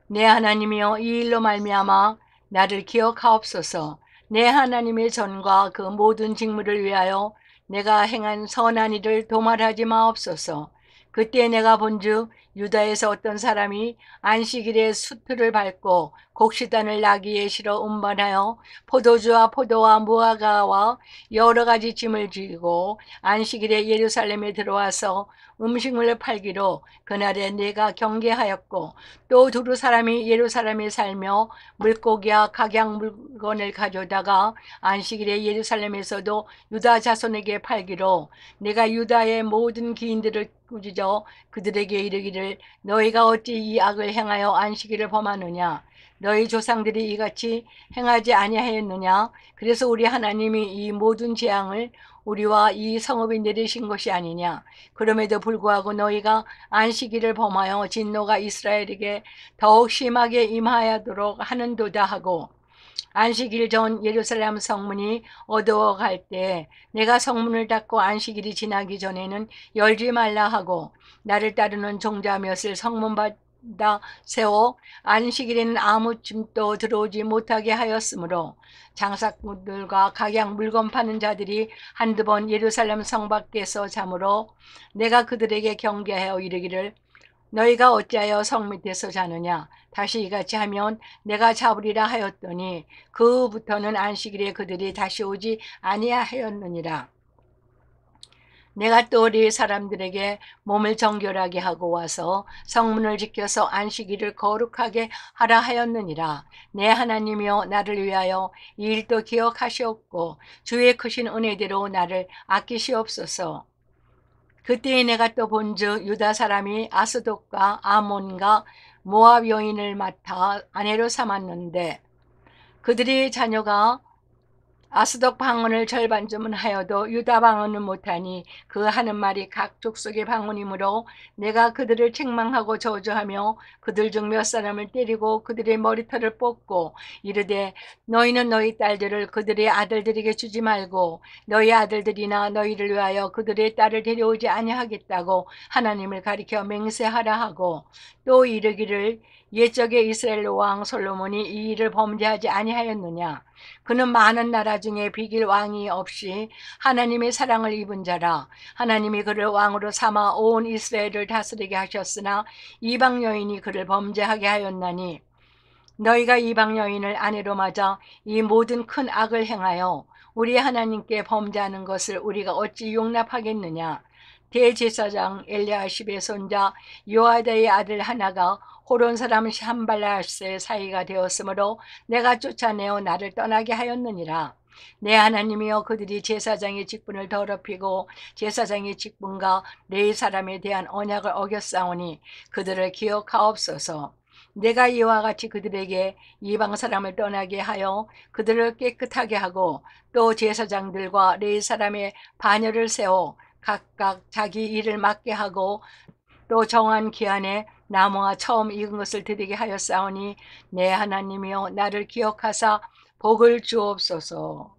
내 하나님이여 이 일로 말미암아 나를 기억하옵소서. 내 하나님의 전과 그 모든 직무를 위하여 내가 행한 선한 일을 도말하지 마옵소서. 그때 내가 본즉 유다에서 어떤 사람이 안식일에 수틀을 밟고 곡식단을 나귀에 실어 운반하여 포도주와 포도와 무화과와 여러 가지 짐을 지고 안식일에 예루살렘에 들어와서 음식물을 팔기로 그날에 내가 경계하였고 또 두루 사람이 예루살렘에 살며 물고기와 각양 물건을 가져다가 안식일에 예루살렘에서도 유다 자손에게 팔기로 내가 유다의 모든 기인들을 꾸짖어 그들에게 이르기를 너희가 어찌 이 악을 행하여 안식일을 범하느냐. 너희 조상들이 이같이 행하지 아니하였느냐. 그래서 우리 하나님이 이 모든 재앙을 우리와 이 성읍이 내리신 것이 아니냐. 그럼에도 불구하고 너희가 안식일을 범하여 진노가 이스라엘에게 더욱 심하게 임하도록 하는도다 하고 안식일 전 예루살렘 성문이 어두워갈 때 내가 성문을 닫고 안식일이 지나기 전에는 열지 말라 하고 나를 따르는 종자 몇을 성문바다 세워 안식일에는 아무 짐도 들어오지 못하게 하였으므로 장사꾼들과 각양 물건 파는 자들이 한두 번 예루살렘 성 밖에서 자므로 내가 그들에게 경계하여 이르기를 너희가 어찌하여 성 밑에서 자느냐. 다시 이같이 하면 내가 잡으리라 하였더니 그부터는 안식일에 그들이 다시 오지 아니하였느니라. 내가 또 네 사람들에게 몸을 정결하게 하고 와서 성문을 지켜서 안식일을 거룩하게 하라 하였느니라. 내 하나님이여 나를 위하여 이 일도 기억하시옵고 주의 크신 은혜대로 나를 아끼시옵소서. 그때에 내가 또 본즉 유다 사람이 아스돗과 아몬과 모압 여인을 맡아 아내로 삼았는데 그들의 자녀가 아스돗 방언을 절반쯤은 하여도 유다 방언은 못하니 그 하는 말이 각 족속의 방언이므로 내가 그들을 책망하고 저주하며 그들 중 몇 사람을 때리고 그들의 머리털을 뽑고 이르되 너희는 너희 딸들을 그들의 아들들에게 주지 말고 너희 아들들이나 너희를 위하여 그들의 딸을 데려오지 아니하겠다고 하나님을 가리켜 맹세하라 하고 또 이르기를 옛적에 이스라엘 왕 솔로몬이 이 일을 범죄하지 아니하였느냐. 그는 많은 나라 중에 비길 왕이 없이 하나님의 사랑을 입은 자라. 하나님이 그를 왕으로 삼아 온 이스라엘을 다스리게 하셨으나 이방 여인이 그를 범죄하게 하였나니 너희가 이방 여인을 아내로 맞아 이 모든 큰 악을 행하여 우리 하나님께 범죄하는 것을 우리가 어찌 용납하겠느냐. 대제사장 엘리야십의 손자 요아다의 아들 하나가 호론 사람 산발라스의 사이가 되었으므로 내가 쫓아내어 나를 떠나게 하였느니라. 내 하나님이여 그들이 제사장의 직분을 더럽히고 제사장의 직분과 네 사람에 대한 언약을 어겼사오니 그들을 기억하옵소서. 내가 이와 같이 그들에게 이방 사람을 떠나게 하여 그들을 깨끗하게 하고 또 제사장들과 네 사람의 반열을 세워 각각 자기 일을 맡게 하고 또 정한 기한에 나무와 처음 익은 것을 드리게 하였사오니 내 하나님이여 나를 기억하사 복을 주옵소서.